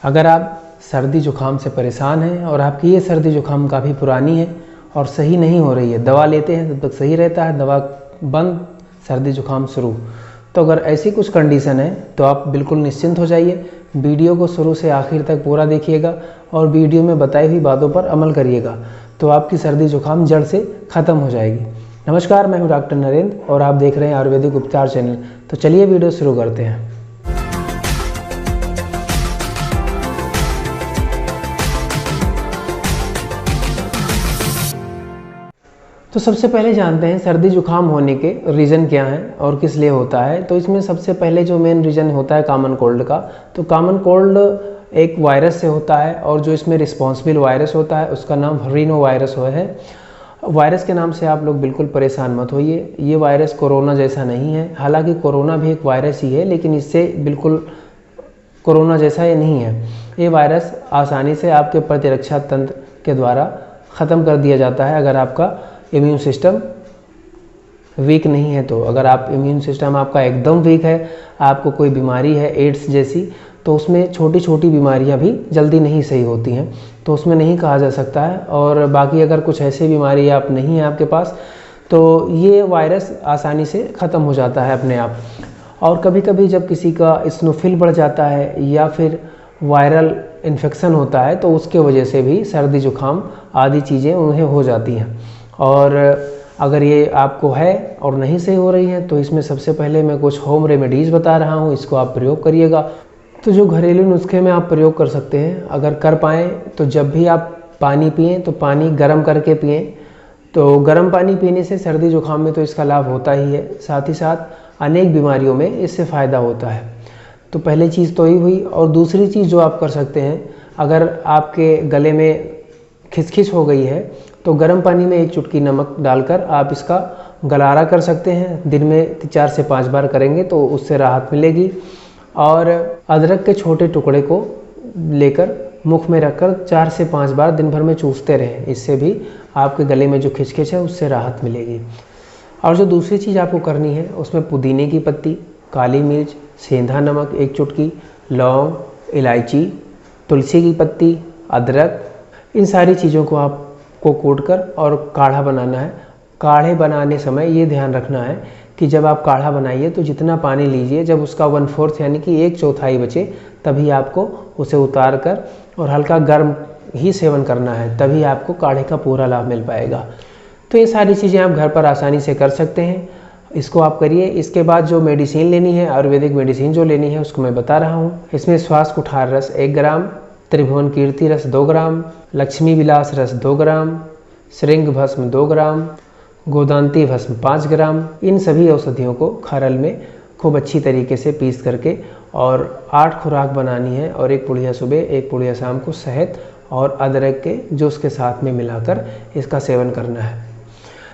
अगर आप सर्दी जुकाम से परेशान हैं और आपकी ये सर्दी जुकाम काफ़ी पुरानी है और सही नहीं हो रही है, दवा लेते हैं तब तक सही रहता है, दवा बंद, सर्दी जुकाम शुरू, तो अगर ऐसी कुछ कंडीशन है तो आप बिल्कुल निश्चिंत हो जाइए। वीडियो को शुरू से आखिर तक पूरा देखिएगा और वीडियो में बताई हुई बातों पर अमल करिएगा, तो आपकी सर्दी जुकाम जड़ से ख़त्म हो जाएगी। नमस्कार, मैं हूँ डॉक्टर नरेंद्र और आप देख रहे हैं आयुर्वेदिक उपचार चैनल। तो चलिए वीडियो शुरू करते हैं। तो सबसे पहले जानते हैं सर्दी जुकाम होने के रीज़न क्या हैं और किस लिए होता है। तो इसमें सबसे पहले जो मेन रीज़न होता है कॉमन कोल्ड का, तो कॉमन कोल्ड एक वायरस से होता है और जो इसमें रिस्पॉन्सिबल वायरस होता है उसका नाम रीनो वायरस है। वायरस के नाम से आप लोग बिल्कुल परेशान मत होइए। ये वायरस कोरोना जैसा नहीं है, हालांकि कोरोना भी एक वायरस ही है, लेकिन इससे बिल्कुल कोरोना जैसा ये नहीं है। ये वायरस आसानी से आपके प्रतिरक्षा तंत्र के द्वारा ख़त्म कर दिया जाता है अगर आपका इम्यून सिस्टम वीक नहीं है तो। अगर आप इम्यून सिस्टम आपका एकदम वीक है, आपको कोई बीमारी है एड्स जैसी, तो उसमें छोटी छोटी बीमारियां भी जल्दी नहीं सही होती हैं, तो उसमें नहीं कहा जा सकता है। और बाकी अगर कुछ ऐसी बीमारी आप नहीं है आपके पास, तो ये वायरस आसानी से ख़त्म हो जाता है अपने आप। और कभी कभी जब किसी का स्नोफिल बढ़ जाता है या फिर वायरल इन्फेक्शन होता है तो उसके वजह से भी सर्दी जुकाम आदि चीज़ें उन्हें हो जाती हैं। और अगर ये आपको है और नहीं सही हो रही है तो इसमें सबसे पहले मैं कुछ होम रेमेडीज़ बता रहा हूँ, इसको आप प्रयोग करिएगा। तो जो घरेलू नुस्खे में आप प्रयोग कर सकते हैं, अगर कर पाएँ तो जब भी आप पानी पिएं तो पानी गर्म करके पिएं। तो गर्म पानी पीने से सर्दी जुकाम में तो इसका लाभ होता ही है, साथ ही साथ अनेक बीमारियों में इससे फ़ायदा होता है। तो पहली चीज़ तो ही हुई। और दूसरी चीज़ जो आप कर सकते हैं, अगर आपके गले में खिचखिच हो गई है तो गर्म पानी में 1 चुटकी नमक डालकर आप इसका गलारा कर सकते हैं। दिन में 4 से 5 बार करेंगे तो उससे राहत मिलेगी। और अदरक के छोटे टुकड़े को लेकर मुख में रखकर 4 से 5 बार दिन भर में चूसते रहें, इससे भी आपके गले में जो खिचखिच है उससे राहत मिलेगी। और जो दूसरी चीज़ आपको करनी है उसमें पुदीने की पत्ती, काली मिर्च, सेंधा नमक 1 चुटकी, लौंग, इलायची, तुलसी की पत्ती, अदरक, इन सारी चीज़ों को आपको कूटकर और काढ़ा बनाना है। काढ़े बनाने समय ये ध्यान रखना है कि जब आप काढ़ा बनाइए तो जितना पानी लीजिए, जब उसका 1/4 यानी कि 1/4 बचे तभी आपको उसे उतार कर और हल्का गर्म ही सेवन करना है, तभी आपको काढ़े का पूरा लाभ मिल पाएगा। तो ये सारी चीज़ें आप घर पर आसानी से कर सकते हैं, इसको आप करिए। इसके बाद जो मेडिसिन लेनी है, आयुर्वेदिक मेडिसिन जो लेनी है उसको मैं बता रहा हूँ। इसमें श्वास कुठार रस 1 ग्राम, त्रिभुवन कीर्ति रस 2 ग्राम, लक्ष्मी विलास रस 2 ग्राम, श्रृंग भस्म 2 ग्राम, गोदांती भस्म 5 ग्राम, इन सभी औषधियों को खरल में खूब अच्छी तरीके से पीस करके, और 8 खुराक बनानी है, और 1 पुड़िया सुबह 1 पुड़िया शाम को शहद और अदरक के जूस के साथ में मिलाकर इसका सेवन करना है।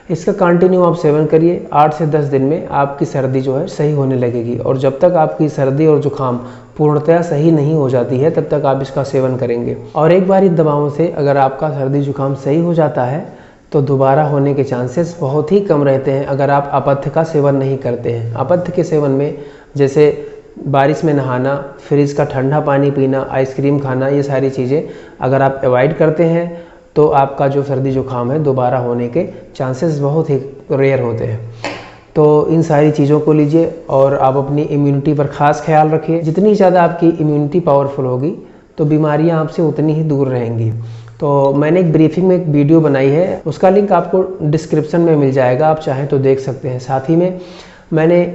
इसका कंटिन्यू आप सेवन करिए। 8 से 10 दिन में आपकी सर्दी जो है सही होने लगेगी, और जब तक आपकी सर्दी और जुकाम पूर्णतया सही नहीं हो जाती है तब तक आप इसका सेवन करेंगे। और एक बार इन दवाओं से अगर आपका सर्दी जुकाम सही हो जाता है तो दोबारा होने के चांसेस बहुत ही कम रहते हैं अगर आप अपथ्य का सेवन नहीं करते हैं। अपथ्य के सेवन में जैसे बारिश में नहाना, फ्रिज का ठंडा पानी पीना, आइसक्रीम खाना, ये सारी चीज़ें अगर आप अवॉइड करते हैं तो आपका जो सर्दी जुकाम है दोबारा होने के चांसेस बहुत ही रेयर होते हैं। तो इन सारी चीज़ों को लीजिए और आप अपनी इम्यूनिटी पर ख़ास ख्याल रखिए। जितनी ज़्यादा आपकी इम्यूनिटी पावरफुल होगी तो बीमारियां आपसे उतनी ही दूर रहेंगी। तो मैंने एक ब्रीफिंग में एक वीडियो बनाई है, उसका लिंक आपको डिस्क्रिप्शन में मिल जाएगा, आप चाहें तो देख सकते हैं। साथ ही में मैंने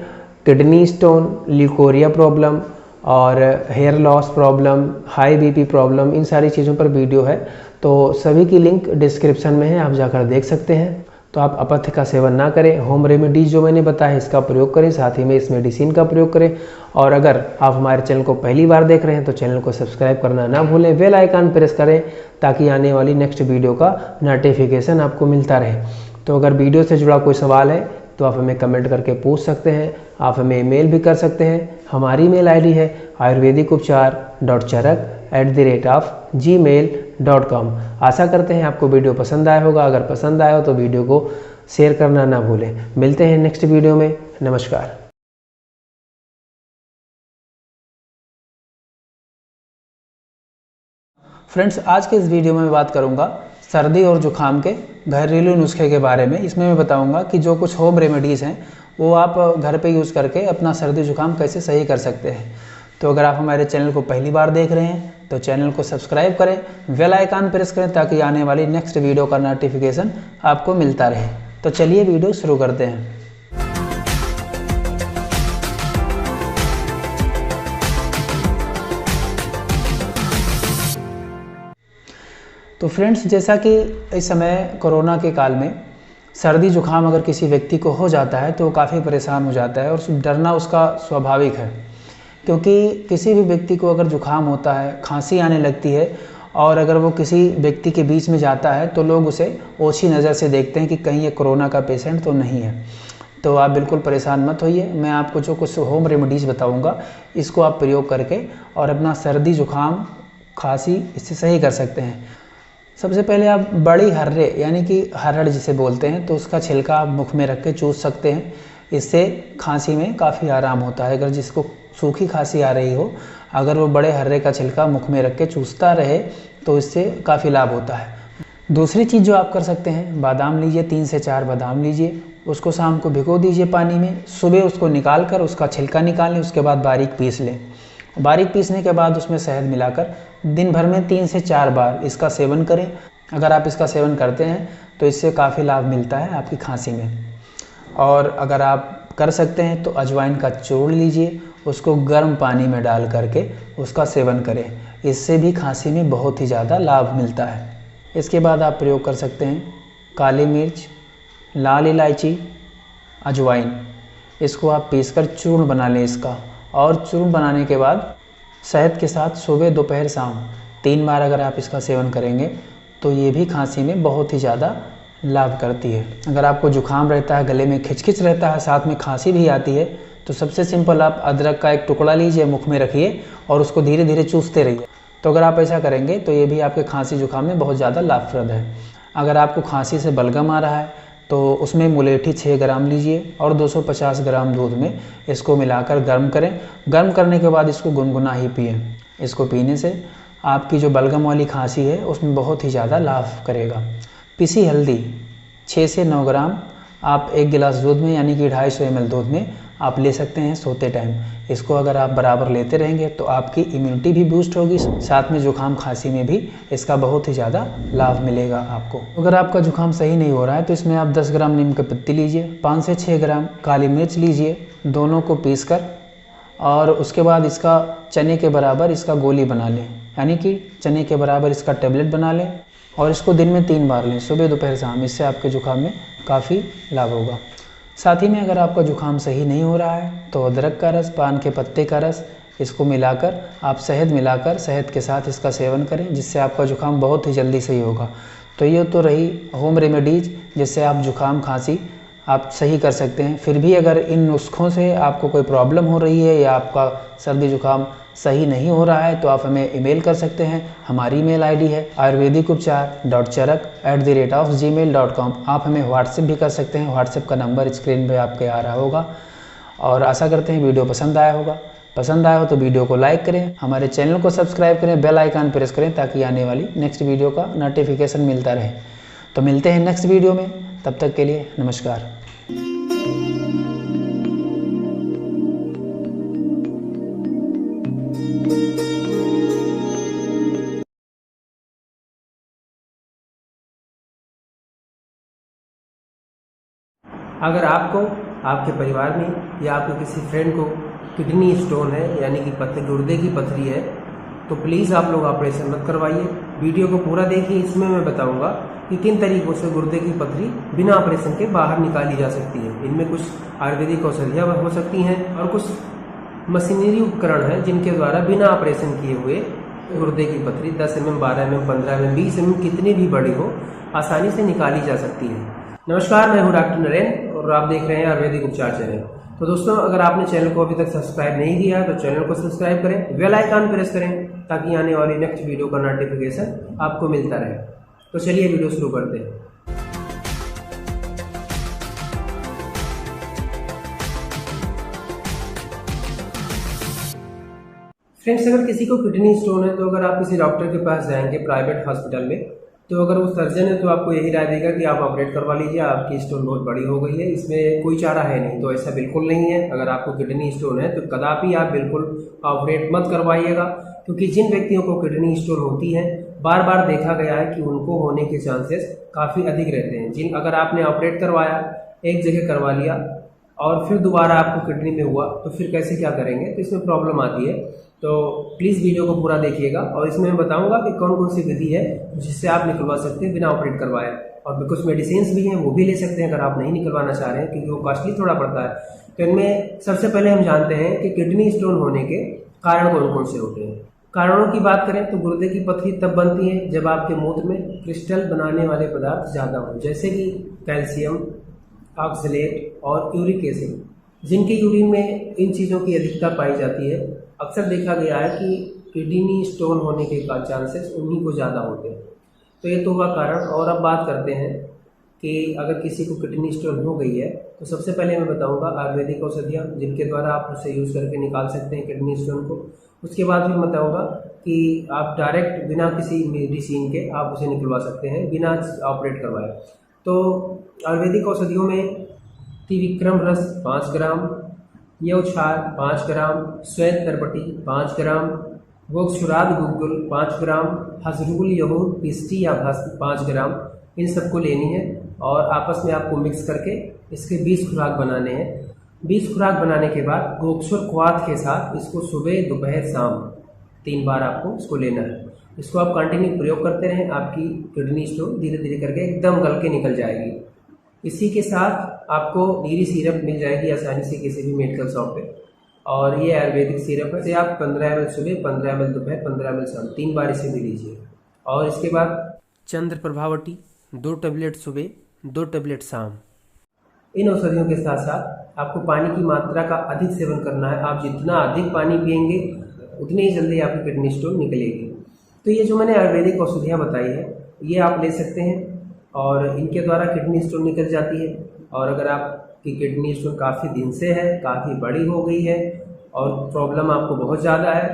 किडनी स्टोन, ल्यूकोरिया प्रॉब्लम और hair loss problem, high BP problem, इन सारी चीज़ों पर वीडियो है, तो सभी की लिंक डिस्क्रिप्शन में है, आप जाकर देख सकते हैं। तो आप अपथ्य का सेवन ना करें, होम रेमेडीज जो मैंने बताया इसका प्रयोग करें, साथ ही में इस मेडिसिन का प्रयोग करें। और अगर आप हमारे चैनल को पहली बार देख रहे हैं तो चैनल को सब्सक्राइब करना ना भूलें, बेल आइकन प्रेस करें ताकि आने वाली नेक्स्ट वीडियो का नोटिफिकेशन आपको मिलता रहे। तो अगर वीडियो से जुड़ा कोई सवाल है तो आप हमें कमेंट करके पूछ सकते हैं, आप हमें ईमेल भी कर सकते हैं। हमारी ईमेल आईडी है ayurvedicupchar.charak@gmail.com। आशा करते हैं आपको वीडियो पसंद आया होगा। अगर पसंद आया हो तो वीडियो को शेयर करना ना भूलें। मिलते हैं नेक्स्ट वीडियो में। नमस्कार। फ्रेंड्स, आज के इस वीडियो में मैं बात करूंगा सर्दी और जुखाम के घरेलू नुस्खे के बारे में। इसमें मैं बताऊंगा कि जो कुछ होम रेमेडीज़ हैं वो आप घर पे यूज़ करके अपना सर्दी जुकाम कैसे सही कर सकते हैं। तो अगर आप हमारे चैनल को पहली बार देख रहे हैं तो चैनल को सब्सक्राइब करें, बेल आइकन प्रेस करें ताकि आने वाली नेक्स्ट वीडियो का नोटिफिकेशन आपको मिलता रहे। तो चलिए वीडियो शुरू करते हैं। तो फ्रेंड्स, जैसा कि इस समय कोरोना के काल में सर्दी जुखाम अगर किसी व्यक्ति को हो जाता है तो वो काफ़ी परेशान हो जाता है, और डरना उसका स्वाभाविक है, क्योंकि किसी भी व्यक्ति को अगर जुखाम होता है, खांसी आने लगती है, और अगर वो किसी व्यक्ति के बीच में जाता है तो लोग उसे ओछी नज़र से देखते हैं कि कहीं ये कोरोना का पेशेंट तो नहीं है। तो आप बिल्कुल परेशान मत होइए। मैं आपको जो कुछ होम रेमेडीज़ बताऊँगा इसको आप प्रयोग करके और अपना सर्दी जुखाम खांसी इससे सही कर सकते हैं। सबसे पहले आप बड़ी हर्रे यानी कि हरड़ जिसे बोलते हैं तो उसका छिलका आप मुख में रख के चूस सकते हैं। इससे खांसी में काफ़ी आराम होता है। अगर जिसको सूखी खांसी आ रही हो, अगर वो बड़े हर्रे का छिलका मुख में रख के चूसता रहे तो इससे काफ़ी लाभ होता है। दूसरी चीज़ जो आप कर सकते हैं, बादाम लीजिए, 3 से 4 बादाम लीजिए, उसको शाम को भिगो दीजिए पानी में, सुबह उसको निकाल कर उसका छिलका निकाल लें, उसके बाद बारीक पीस लें। बारीक पीसने के बाद उसमें शहद मिलाकर दिन भर में 3 से 4 बार इसका सेवन करें। अगर आप इसका सेवन करते हैं तो इससे काफ़ी लाभ मिलता है आपकी खांसी में। और अगर आप कर सकते हैं तो अजवाइन का चूर्ण लीजिए, उसको गर्म पानी में डाल करके उसका सेवन करें, इससे भी खांसी में बहुत ही ज़्यादा लाभ मिलता है। इसके बाद आप प्रयोग कर सकते हैं काली मिर्च, लाल इलायची, अजवाइन, इसको आप पीसकर चूर्ण बना लें इसका। और चूर्ण बनाने के बाद शहद के साथ सुबह, दोपहर, शाम 3 बार अगर आप इसका सेवन करेंगे तो ये भी खांसी में बहुत ही ज़्यादा लाभ करती है। अगर आपको जुखाम रहता है, गले में खिचखिच रहता है, साथ में खांसी भी आती है, तो सबसे सिंपल आप अदरक का एक टुकड़ा लीजिए, मुख में रखिए और उसको धीरे धीरे चूसते रहिए। तो अगर आप ऐसा करेंगे तो ये भी आपके खांसी जुखाम में बहुत ज़्यादा लाभप्रद है। अगर आपको खांसी से बलगम आ रहा है तो उसमें मुलेठी 6 ग्राम लीजिए और 250 ग्राम दूध में इसको मिलाकर गर्म करें। गर्म करने के बाद इसको गुनगुना ही पिएं। इसको पीने से आपकी जो बलगम वाली खांसी है उसमें बहुत ही ज़्यादा लाभ करेगा। पिसी हल्दी 6 से 9 ग्राम आप 1 गिलास दूध में यानी कि 250 ml दूध में आप ले सकते हैं सोते टाइम। इसको अगर आप बराबर लेते रहेंगे तो आपकी इम्यूनिटी भी बूस्ट होगी, साथ में जुखाम खांसी में भी इसका बहुत ही ज़्यादा लाभ मिलेगा आपको। अगर आपका जुखाम सही नहीं हो रहा है तो इसमें आप 10 ग्राम नीम की पत्ती लीजिए, 5 से 6 ग्राम काली मिर्च लीजिए, दोनों को पीसकर, और उसके बाद इसका चने के बराबर इसका गोली बना लें, यानी कि चने के बराबर इसका टेबलेट बना लें और इसको दिन में 3 बार लें, सुबह, दोपहर, शाम। इससे आपके जुखाम में काफ़ी लाभ होगा। साथ ही में अगर आपका जुखाम सही नहीं हो रहा है तो अदरक का रस, पान के पत्ते का रस, इसको मिलाकर आप शहद मिलाकर शहद के साथ इसका सेवन करें, जिससे आपका जुखाम बहुत ही जल्दी सही होगा। तो ये तो रही होम रेमेडीज़ जिससे आप जुखाम खांसी आप सही कर सकते हैं। फिर भी अगर इन नुस्खों से आपको कोई प्रॉब्लम हो रही है या आपका सर्दी जुखाम सही नहीं हो रहा है तो आप हमें ईमेल कर सकते हैं। हमारी ईमेल आईडी है ayurvedicupchar.charak@gmail.com। आप हमें व्हाट्सएप भी कर सकते हैं। व्हाट्सएप का नंबर स्क्रीन पे आपके आ रहा होगा। और आशा करते हैं वीडियो पसंद आया होगा। पसंद आया हो तो वीडियो को लाइक करें, हमारे चैनल को सब्सक्राइब करें, बेल आइकन प्रेस करें ताकि आने वाली नेक्स्ट वीडियो का नोटिफिकेशन मिलता रहे। तो मिलते हैं नेक्स्ट वीडियो में, तब तक के लिए नमस्कार। अगर आपको, आपके परिवार में या आपके किसी फ्रेंड को किडनी स्टोन है यानी कि गुर्दे की पथरी है तो प्लीज़ आप लोग ऑपरेशन मत करवाइए। वीडियो को पूरा देखिए, इसमें मैं बताऊंगा कि किन तरीक़ों से गुर्दे की पथरी बिना ऑपरेशन के बाहर निकाली जा सकती है। इनमें कुछ आयुर्वेदिक औषधियाँ हो सकती हैं और कुछ मशीनरी उपकरण हैं जिनके द्वारा बिना ऑपरेशन किए हुए गुर्दे की पथरी 10 mm, 12 mm, 15 mm, 20 mm कितनी भी बड़ी हो आसानी से निकाली जा सकती है। नमस्कार, मैं हूँ डॉक्टर नरेंद्र और आप देख रहे हैं आयुर्वेदिक उपचार चैनल। तो दोस्तों, अगर आपने चैनल को अभी तक सब्सक्राइब नहीं किया तो चैनल को सब्सक्राइब करें, बेल आइकन प्रेस करें ताकि आने वाली नेक्स्ट वीडियो का नोटिफिकेशन आपको मिलता रहे। तो चलिए वीडियो शुरू करते हैं। फ्रेंड्स, अगर किसी को किडनी स्टोन है तो अगर आप किसी डॉक्टर के पास जाएंगे प्राइवेट हॉस्पिटल में तो अगर वो सर्जन है तो आपको यही राय देगा कि आप ऑपरेट करवा लीजिए, आपकी स्टोन बहुत बड़ी हो गई है, इसमें कोई चारा है नहीं। तो ऐसा बिल्कुल नहीं है। अगर आपको किडनी स्टोन है तो कदापि आप बिल्कुल ऑपरेट मत करवाइएगा, क्योंकि जिन व्यक्तियों को किडनी स्टोन होती है बार बार देखा गया है कि उनको होने के चांसेस काफ़ी अधिक रहते हैं। अगर आपने ऑपरेट करवाया, एक जगह करवा लिया और फिर दोबारा आपको किडनी में हुआ तो फिर कैसे क्या करेंगे, तो इसमें प्रॉब्लम आती है। तो प्लीज़ वीडियो को पूरा देखिएगा और इसमें मैं बताऊंगा कि कौन कौन सी विधि है जिससे आप निकलवा सकते हैं बिना ऑपरेट करवाए। और कुछ मेडिसिन भी हैं वो भी ले सकते हैं अगर आप नहीं निकलवाना चाह रहे हैं, क्योंकि वो कॉस्टली थोड़ा पड़ता है। तो इनमें सबसे पहले हम जानते हैं कि किडनी स्टोन होने के कारण कौन कौन से होते हैं। कारणों की बात करें तो गुर्दे की पथरी तब बनती है जब आपके मूत्र में क्रिस्टल बनाने वाले पदार्थ ज़्यादा हों, जैसे कि कैल्शियम, ऑक्सलेट और यूरिक एसिड। जिनके यूरिन में इन चीज़ों की अधिकता पाई जाती है, अक्सर देखा गया है कि किडनी स्टोन होने के चांसेस उन्हीं को ज़्यादा होते हैं। तो ये तो हुआ कारण। और अब बात करते हैं कि अगर किसी को किडनी स्टोन हो गई है तो सबसे पहले मैं बताऊंगा आयुर्वेदिक औषधियाँ जिनके द्वारा आप उसे यूज़ करके निकाल सकते हैं किडनी स्टोन को। उसके बाद भी बताऊंगा कि आप डायरेक्ट बिना किसी मेडिसिन के आप उसे निकलवा सकते हैं बिना ऑपरेट करवाए। तो आयुर्वेदिक औषधियों में त्रिविक्रम रस 5 ग्राम, यवक्षार 5 ग्राम, श्वेत तरपटी 5 ग्राम, गोक्षुराद गुग्गुल 5 ग्राम, हजरुल यहून पिस्टी या भस्म 5 ग्राम, इन सबको लेनी है और आपस में आपको मिक्स करके इसके 20 खुराक बनाने हैं। 20 खुराक बनाने के बाद गोक्षुर क्वाथ के साथ इसको सुबह, दोपहर, शाम 3 बार आपको इसको लेना है। इसको आप कंटिन्यू प्रयोग करते रहें, आपकी किडनी स्टोन धीरे धीरे करके एकदम गल के निकल जाएगी। इसी के साथ आपको नीरी सिरप मिल जाएगी आसानी से किसी भी मेडिकल शॉप पे, और ये आयुर्वेदिक सिरप है। आप 15 ml सुबह, 15 ml दोपहर, 15 ml शाम 3 बार इसे भी लीजिए। और इसके बाद चंद्र प्रभावटी 2 टैबलेट सुबह, 2 टैबलेट शाम। इन औषधियों के साथ साथ आपको पानी की मात्रा का अधिक सेवन करना है। आप जितना अधिक पानी पिएंगे उतनी ही जल्दी आपकी किडनी स्टोन निकलेगी। तो ये जो मैंने आयुर्वेदिक औषधियाँ बताई है ये आप ले सकते हैं और इनके द्वारा किडनी स्टोन निकल जाती है। और अगर आपकी किडनी स्टोन काफ़ी दिन से है, काफ़ी बड़ी हो गई है और प्रॉब्लम आपको बहुत ज़्यादा है,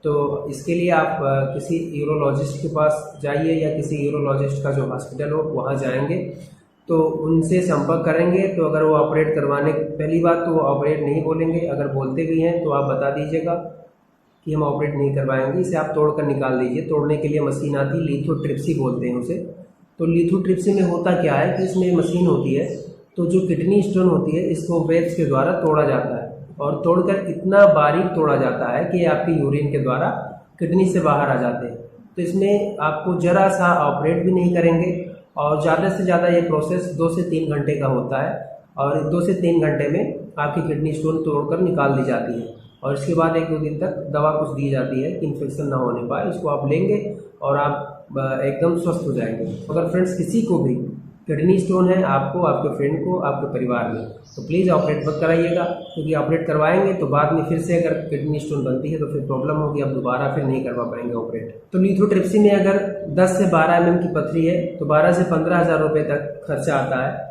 तो इसके लिए आप किसी यूरोलॉजिस्ट के पास जाइए या किसी यूरोलॉजिस्ट का जो हॉस्पिटल हो वहाँ जाएंगे तो उनसे संपर्क करेंगे। तो अगर वो ऑपरेट करवाने, पहली बात तो वो ऑपरेट नहीं बोलेंगे, अगर बोलते भी हैं तो आप बता दीजिएगा कि हम ऑपरेट नहीं करवाएंगे, इसे आप तोड़ कर निकाल दीजिए। तोड़ने के लिए मशीन आती है, लिथोट्रिप्सी बोलते हैं उसे। तो लिथोट्रिप्सी में होता क्या है कि इसमें मशीन होती है, तो जो किडनी स्टोन होती है इसको वेब्स के द्वारा तोड़ा जाता है और तोड़कर इतना बारीक तोड़ा जाता है कि आपके यूरिन के द्वारा किडनी से बाहर आ जाते हैं। तो इसमें आपको ज़रा सा ऑपरेट भी नहीं करेंगे और ज़्यादा से ज़्यादा ये प्रोसेस 2 से 3 घंटे का होता है और 2 से 3 घंटे में आपकी किडनी स्टोन तोड़कर निकाल दी जाती है और इसके बाद 1-2 दिन तक दवा कुछ दी जाती है कि इन्फेक्शन ना होने पाए। इसको आप लेंगे और आप एकदम स्वस्थ हो जाएंगे। अगर फ्रेंड्स किसी को भी किडनी स्टोन है, आपको, आपके फ्रेंड को, आपके परिवार में, तो प्लीज़ ऑपरेट मत कराइएगा, क्योंकि ऑपरेट करवाएंगे तो बाद में फिर से अगर किडनी स्टोन बनती है तो फिर प्रॉब्लम होगी, आप दोबारा फिर नहीं करवा पाएंगे ऑपरेट। तो लिथोट्रिप्सी में अगर 10 से 12 mm की पथरी है तो 12 से 15,000 रुपये तक खर्चा आता है।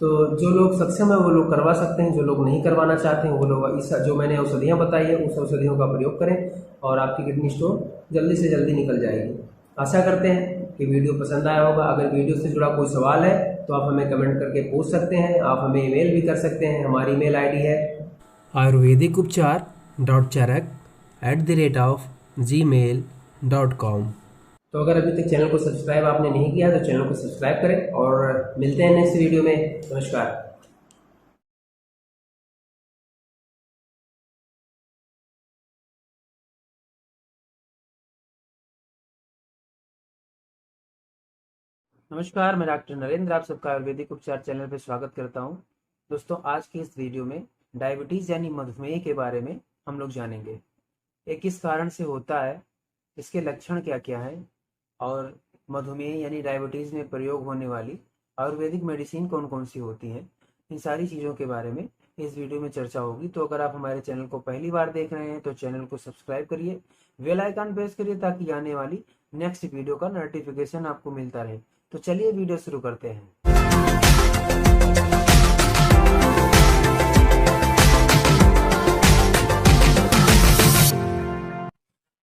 तो जो लोग सक्षम है वो लोग करवा सकते हैं, जो लोग नहीं करवाना चाहते हैं वो लोग इस जो मैंने औषधियाँ बताई है उस औषधियों का प्रयोग करें और आपकी किडनी स्टोन जल्दी से जल्दी निकल जाएगी। आशा करते हैं कि वीडियो पसंद आया होगा। अगर वीडियो से जुड़ा कोई सवाल है तो आप हमें कमेंट करके पूछ सकते हैं, आप हमें ईमेल भी कर सकते हैं। हमारी ईमेल आईडी है ayurvedikupchar.charak@gmail.com। तो अगर अभी तक चैनल को सब्सक्राइब आपने नहीं किया तो चैनल को सब्सक्राइब करें और मिलते हैं नेक्स्ट वीडियो में। नमस्कार। नमस्कार, मैं डॉक्टर नरेंद्र आप सबका आयुर्वेदिक उपचार चैनल पर स्वागत करता हूं। दोस्तों, आज की इस वीडियो में डायबिटीज़ यानी मधुमेह के बारे में हम लोग जानेंगे। ये किस कारण से होता है, इसके लक्षण क्या क्या हैं और मधुमेह यानी डायबिटीज़ में प्रयोग होने वाली आयुर्वेदिक मेडिसिन कौन कौन सी होती हैं, इन सारी चीज़ों के बारे में इस वीडियो में चर्चा होगी। तो अगर आप हमारे चैनल को पहली बार देख रहे हैं तो चैनल को सब्सक्राइब करिए, बेल आइकन प्रेस करिए ताकि आने वाली नेक्स्ट वीडियो का नोटिफिकेशन आपको मिलता रहे। तो चलिए वीडियो शुरू करते हैं।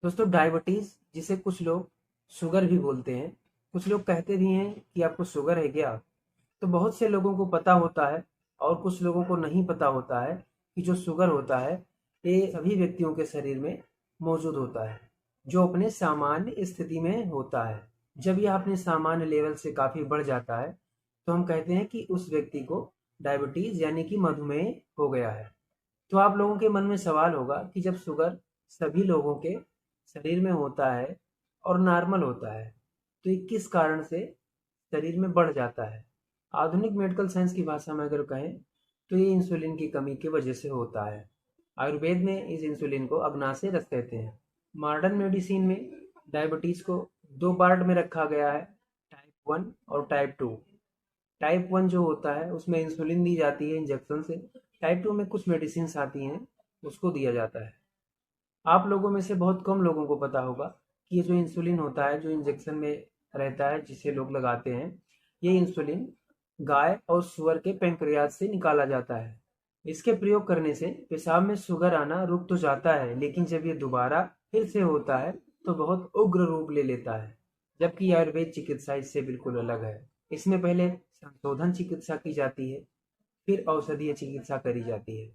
दोस्तों, डायबिटीज जिसे कुछ लोग शुगर भी बोलते हैं, कुछ लोग कहते भी हैं कि आपको शुगर है क्या। तो बहुत से लोगों को पता होता है और कुछ लोगों को नहीं पता होता है कि जो शुगर होता है ये सभी व्यक्तियों के शरीर में मौजूद होता है, जो अपने सामान्य स्थिति में होता है। जब यह अपने सामान्य लेवल से काफ़ी बढ़ जाता है तो हम कहते हैं कि उस व्यक्ति को डायबिटीज़ यानी कि मधुमेह हो गया है। तो आप लोगों के मन में सवाल होगा कि जब शुगर सभी लोगों के शरीर में होता है और नॉर्मल होता है तो ये किस कारण से शरीर में बढ़ जाता है। आधुनिक मेडिकल साइंस की भाषा में अगर कहें तो ये इंसुलिन की कमी की वजह से होता है। आयुर्वेद में इस इंसुलिन को अग्नाशय रस कहते हैं। मॉडर्न मेडिसिन में डायबिटीज़ को 2 पार्ट में रखा गया है, टाइप 1 और टाइप 2। टाइप 1 जो होता है उसमें इंसुलिन दी जाती है इंजेक्शन से। टाइप 2 में कुछ मेडिसिन आती हैं उसको दिया जाता है। आप लोगों में से बहुत कम लोगों को पता होगा कि ये जो इंसुलिन होता है जो इंजेक्शन में रहता है जिसे लोग लगाते हैं, ये इंसुलिन गाय और सुअर के पैंक्रियाज से निकाला जाता है। इसके प्रयोग करने से पेशाब में शुगर आना रुक तो जाता है, लेकिन जब ये दोबारा फिर से होता है तो बहुत उग्र रूप ले लेता है। जबकि आयुर्वेद चिकित्सा इससे बिल्कुल अलग है। इसमें पहले संशोधन चिकित्सा की जाती है, फिर औषधीय चिकित्सा करी जाती है।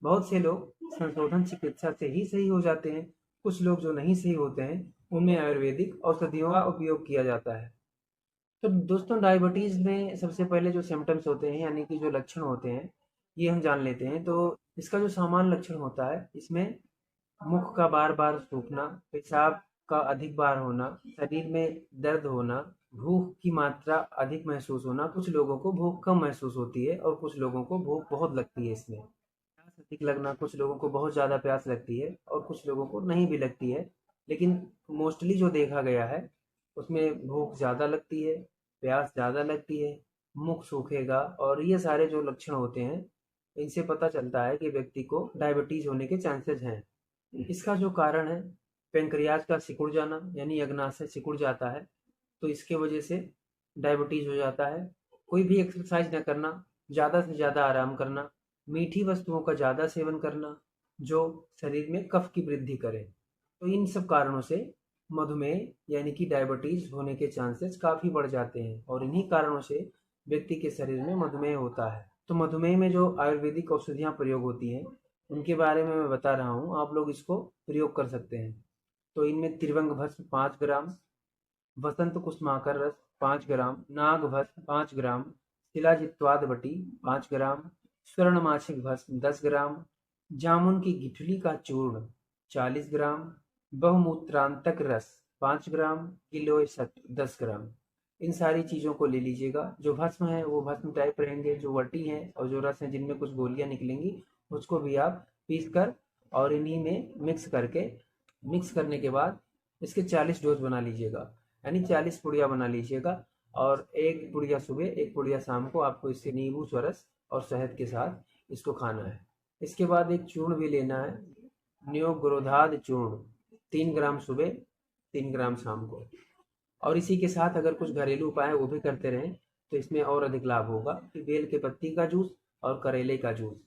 बहुत से लोग संशोधन चिकित्सा से ही सही हो जाते हैं, कुछ लोग जो नहीं सही होते हैं उनमें आयुर्वेदिक औषधियों का उपयोग किया जाता है। तो दोस्तों, डायबिटीज़ में सबसे पहले जो सिम्टम्स होते हैं यानी कि जो लक्षण होते हैं ये हम जान लेते हैं। तो इसका जो सामान्य लक्षण होता है, इसमें मुख का बार बार सूखना, पेशाब का अधिक बार होना, शरीर में दर्द होना, भूख की मात्रा अधिक महसूस होना। कुछ लोगों को भूख कम महसूस होती है और कुछ लोगों को भूख बहुत लगती है। इसमें प्यास अधिक लगना, कुछ लोगों को बहुत ज़्यादा प्यास लगती है और कुछ लोगों को नहीं भी लगती है, लेकिन मोस्टली जो देखा गया है उसमें भूख ज़्यादा लगती है, प्यास ज़्यादा लगती है, मुख सूखेगा। और ये सारे जो लक्षण होते हैं इनसे पता चलता है कि व्यक्ति को डायबिटीज़ होने के चांसेस हैं। इसका जो कारण है पेंक्रियाज का सिकुड़ जाना यानी अग्नाशय सिकुड़ जाता है, तो इसके वजह से डायबिटीज़ हो जाता है। कोई भी एक्सरसाइज न करना, ज़्यादा से ज़्यादा आराम करना, मीठी वस्तुओं का ज़्यादा सेवन करना जो शरीर में कफ की वृद्धि करे, तो इन सब कारणों से मधुमेह यानी कि डायबिटीज़ होने के चांसेस काफ़ी बढ़ जाते हैं और इन्हीं कारणों से व्यक्ति के शरीर में मधुमेह होता है। तो मधुमेह में जो आयुर्वेदिक औषधियाँ प्रयोग होती हैं उनके बारे में मैं बता रहा हूँ, आप लोग इसको प्रयोग कर सकते हैं। तो इनमें त्रिभंग भस्म 5 ग्राम, वसंत कुसुमाकर रस 5 ग्राम, नाग भस्म 5 ग्राम, शिलाजित्वाद बटी 5 ग्राम, स्वर्णमाछिक भस्म 10 ग्राम, जामुन की गिठली का चूर्ण 40 ग्राम, बहुमूत्रांतक रस 5 ग्राम, गिलोय सत्व 10 ग्राम। इन सारी चीज़ों को ले लीजिएगा। जो भस्म है वो भस्म टाइप रहेंगे, जो वटी हैं और जो रस हैं जिनमें कुछ गोलियां निकलेंगी उसको भी आप पीस कर और इन्हीं में मिक्स करने के बाद इसके 40 डोज बना लीजिएगा, यानी 40 पुड़िया बना लीजिएगा। और एक पुड़िया सुबह, एक पुड़िया शाम को आपको इससे नींबू स्वरस और शहद के साथ इसको खाना है। इसके बाद एक चूर्ण भी लेना है, न्योग्रोधाद चूर्ण, 3 ग्राम सुबह 3 ग्राम शाम को। और इसी के साथ अगर कुछ घरेलू उपाय वो भी करते रहें तो इसमें और अधिक लाभ होगा कि बेल के पत्ती का जूस और करेले का जूस,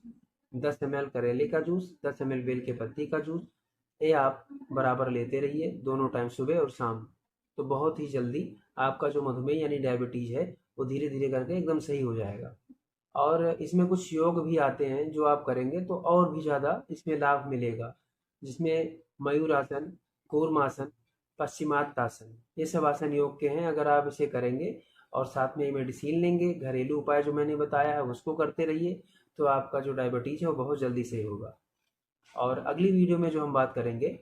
10 ml करेले का जूस, 10 ml बेल के पत्ती का जूस, ये आप बराबर लेते रहिए दोनों टाइम सुबह और शाम। तो बहुत ही जल्दी आपका जो मधुमेह यानी डायबिटीज़ है वो धीरे धीरे करके एकदम सही हो जाएगा। और इसमें कुछ योग भी आते हैं जो आप करेंगे तो और भी ज़्यादा इसमें लाभ मिलेगा, जिसमें मयूरासन, कूर्मासन, पश्चिमात्तासन, ये सब आसन योग के हैं। अगर आप इसे करेंगे और साथ में मेडिसिन लेंगे, घरेलू उपाय जो मैंने बताया है उसको करते रहिए, तो आपका जो डायबिटीज़ है वो बहुत जल्दी सही होगा। और अगली वीडियो में जो हम बात करेंगे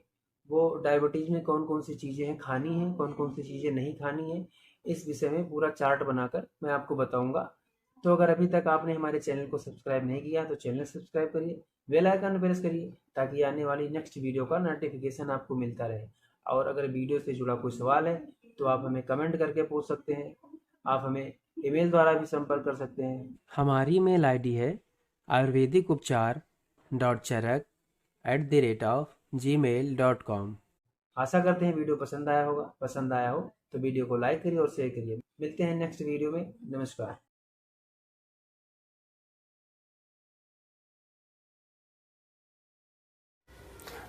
वो डायबिटीज़ में कौन कौन सी चीज़ें हैं खानी हैं, कौन कौन सी चीज़ें नहीं खानी हैं, इस विषय में पूरा चार्ट बनाकर मैं आपको बताऊंगा। तो अगर अभी तक आपने हमारे चैनल को सब्सक्राइब नहीं किया तो चैनल सब्सक्राइब करिए, बेल आइकन प्रेस करिए ताकि आने वाली नेक्स्ट वीडियो का नोटिफिकेशन आपको मिलता रहे। और अगर वीडियो से जुड़ा कोई सवाल है तो आप हमें कमेंट करके पूछ सकते हैं, आप हमें ईमेल द्वारा भी संपर्क कर सकते हैं। हमारी ईमेल आईडी है ayurvedikupchar.charak@gmail.com। आशा करते हैं वीडियो पसंद आया होगा। पसंद आया हो तो वीडियो को लाइक करिए और शेयर करिए। मिलते हैं नेक्स्ट वीडियो में। नमस्कार।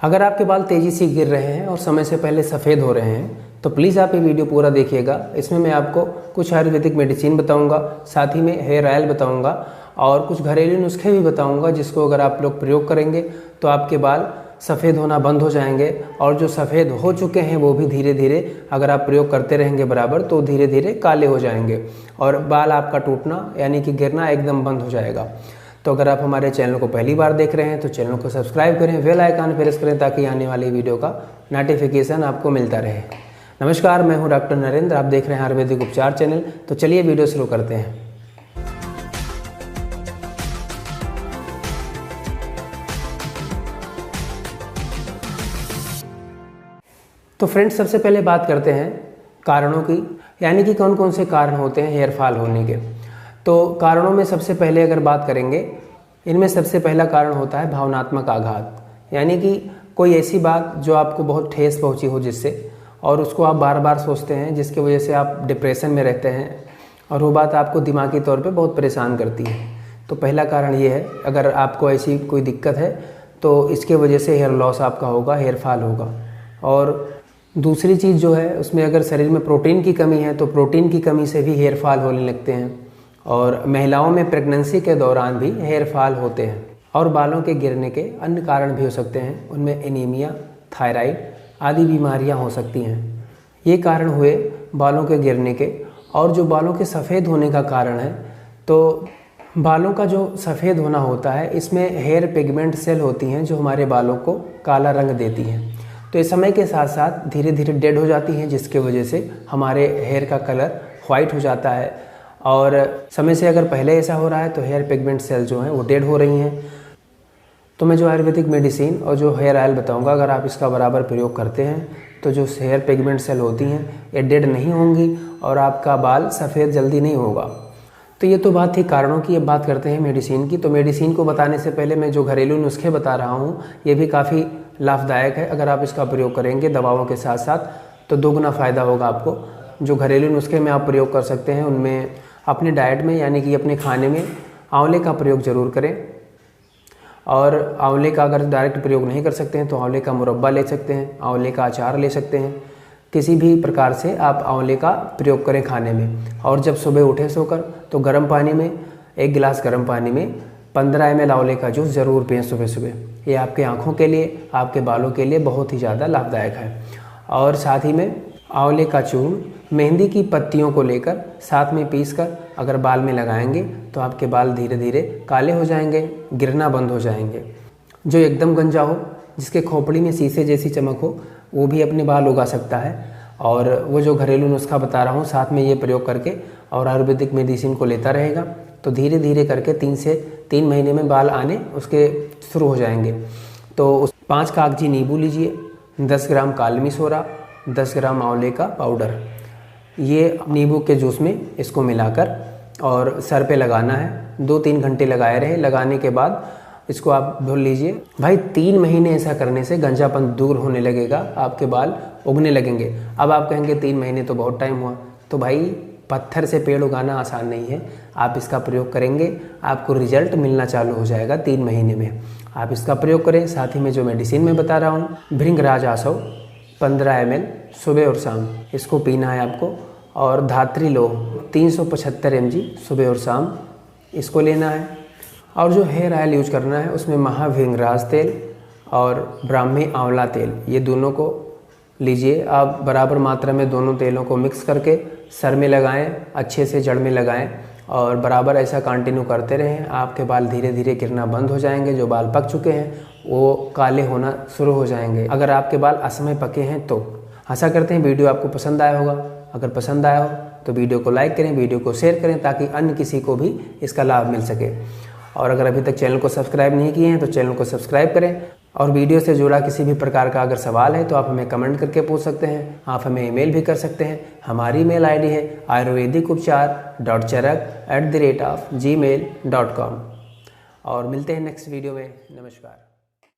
अगर आपके बाल तेज़ी से गिर रहे हैं और समय से पहले सफ़ेद हो रहे हैं तो प्लीज़ आप ये वीडियो पूरा देखिएगा। इसमें मैं आपको कुछ आयुर्वेदिक मेडिसिन बताऊंगा, साथ ही में हेयर ऑयल बताऊंगा और कुछ घरेलू नुस्खे भी बताऊंगा, जिसको अगर आप लोग प्रयोग करेंगे तो आपके बाल सफ़ेद होना बंद हो जाएंगे। और जो सफ़ेद हो चुके हैं वो भी धीरे धीरे अगर आप प्रयोग करते रहेंगे बराबर तो धीरे धीरे काले हो जाएंगे और बाल आपका टूटना यानी कि गिरना एकदम बंद हो जाएगा। तो अगर आप हमारे चैनल को पहली बार देख रहे हैं तो चैनल को सब्सक्राइब करें, बेल आइकन प्रेस करें ताकि आने वाली वीडियो का नोटिफिकेशन आपको मिलता रहे। नमस्कार, मैं हूं डॉक्टर नरेंद्र, आप देख रहे हैं आयुर्वेदिक उपचार चैनल। तो चलिए वीडियो शुरू करते हैं। तो फ्रेंड्स, सबसे पहले बात करते हैं कारणों की, यानी कि कौन कौन से कारण होते हैं हेयर फॉल होने के। तो कारणों में सबसे पहले अगर बात करेंगे, इनमें सबसे पहला कारण होता है भावनात्मक आघात, यानी कि कोई ऐसी बात जो आपको बहुत ठेस पहुंची हो जिससे, और उसको आप बार बार सोचते हैं जिसकी वजह से आप डिप्रेशन में रहते हैं और वो बात आपको दिमागी तौर पे बहुत परेशान करती है। तो पहला कारण ये है, अगर आपको ऐसी कोई दिक्कत है तो इसके वजह से हेयर लॉस आपका होगा, हेयर फॉल होगा। और दूसरी चीज़ जो है उसमें अगर शरीर में प्रोटीन की कमी है तो प्रोटीन की कमी से भी हेयर फॉल होने लगते हैं। और महिलाओं में प्रेगनेंसी के दौरान भी हेयर फॉल होते हैं। और बालों के गिरने के अन्य कारण भी हो सकते हैं, उनमें एनीमिया, थायराइड आदि बीमारियां हो सकती हैं। ये कारण हुए बालों के गिरने के। और जो बालों के सफ़ेद होने का कारण है, तो बालों का जो सफ़ेद होना होता है इसमें हेयर पिगमेंट सेल होती हैं जो हमारे बालों को काला रंग देती हैं। तो ये समय के साथ साथ धीरे धीरे डेड हो जाती हैं, जिसके वजह से हमारे हेयर का कलर वाइट हो जाता है। और समय से अगर पहले ऐसा हो रहा है तो हेयर पिगमेंट सेल जो हैं वो डेड हो रही हैं। तो मैं जो आयुर्वेदिक मेडिसिन और जो हेयर ऑयल बताऊंगा, अगर आप इसका बराबर प्रयोग करते हैं तो जो हेयर पिगमेंट सेल होती हैं ये डेड नहीं होंगी और आपका बाल सफ़ेद जल्दी नहीं होगा। तो ये तो बात थी कारणों की। अब बात करते हैं मेडिसिन की। तो मेडिसिन को बताने से पहले मैं जो घरेलू नुस्खे बता रहा हूँ ये भी काफ़ी लाभदायक है। अगर आप इसका प्रयोग करेंगे दवाओं के साथ साथ तो दोगुना फ़ायदा होगा आपको। जो घरेलू नुस्खे में आप प्रयोग कर सकते हैं उनमें अपने डाइट में यानी कि अपने खाने में आंवले का प्रयोग ज़रूर करें। और आंवले का अगर डायरेक्ट प्रयोग नहीं कर सकते हैं तो आंवले का मुरब्बा ले सकते हैं, आंवले का अचार ले सकते हैं। किसी भी प्रकार से आप आंवले का प्रयोग करें खाने में। और जब सुबह उठे सोकर तो गर्म पानी में, 1 गिलास गर्म पानी में 15 ml आंवले का जूस ज़रूर पिएं सुबह सुबह। ये आपके आँखों के लिए, आपके बालों के लिए बहुत ही ज़्यादा लाभदायक है। और साथ ही में आंवले का चूर्ण मेहंदी की पत्तियों को लेकर साथ में पीसकर अगर बाल में लगाएंगे तो आपके बाल धीरे धीरे काले हो जाएंगे, गिरना बंद हो जाएंगे। जो एकदम गंजा हो, जिसके खोपड़ी में शीशे जैसी चमक हो, वो भी अपने बाल उगा सकता है। और वो जो घरेलू नुस्खा बता रहा हूँ साथ में ये प्रयोग करके और आयुर्वेदिक मेडिसिन को लेता रहेगा तो धीरे धीरे करके 3 महीने में बाल आने उसके शुरू हो जाएंगे। तो उस 5 कागजी नींबू लीजिए, 10 ग्राम कालमी सोरा, 10 ग्राम आंवले का पाउडर, ये नींबू के जूस में इसको मिलाकर और सर पे लगाना है। 2-3 घंटे लगाए रहे। लगाने के बाद इसको आप धुल लीजिए। भाई 3 महीने ऐसा करने से गंजापन दूर होने लगेगा, आपके बाल उगने लगेंगे। अब आप कहेंगे 3 महीने तो बहुत टाइम हुआ, तो भाई पत्थर से पेड़ उगाना आसान नहीं है। आप इसका प्रयोग करेंगे, आपको रिजल्ट मिलना चालू हो जाएगा 3 महीने में। आप इसका प्रयोग करें। साथ ही में जो मेडिसिन मैं बता रहा हूँ, भृंगराज आसव 15 ml सुबह और शाम, इसको पीना है आपको। और धात्री लो 375 mg सुबह और शाम, इसको लेना है। और जो हेयर ऑयल यूज करना है उसमें महाभृंगराज तेल और ब्राह्मी आंवला तेल, ये दोनों को लीजिए। आप बराबर मात्रा में दोनों तेलों को मिक्स करके सर में लगाएं, अच्छे से जड़ में लगाएं और बराबर ऐसा कंटिन्यू करते रहें। आपके बाल धीरे धीरे गिरना बंद हो जाएंगे। जो बाल पक चुके हैं वो काले होना शुरू हो जाएंगे। अगर आपके बाल असमय पके हैं तो। आशा करते हैं वीडियो आपको पसंद आया होगा। अगर पसंद आया हो तो वीडियो को लाइक करें, वीडियो को शेयर करें ताकि अन्य किसी को भी इसका लाभ मिल सके। और अगर अभी तक चैनल को सब्सक्राइब नहीं किए हैं तो चैनल को सब्सक्राइब करें। और वीडियो से जुड़ा किसी भी प्रकार का अगर सवाल है तो आप हमें कमेंट करके पूछ सकते हैं। आप हमें ईमेल भी कर सकते हैं। हमारी ईमेल आईडी है ayurvedikupchar.charak@gmail.com। और मिलते हैं नेक्स्ट वीडियो में। नमस्कार।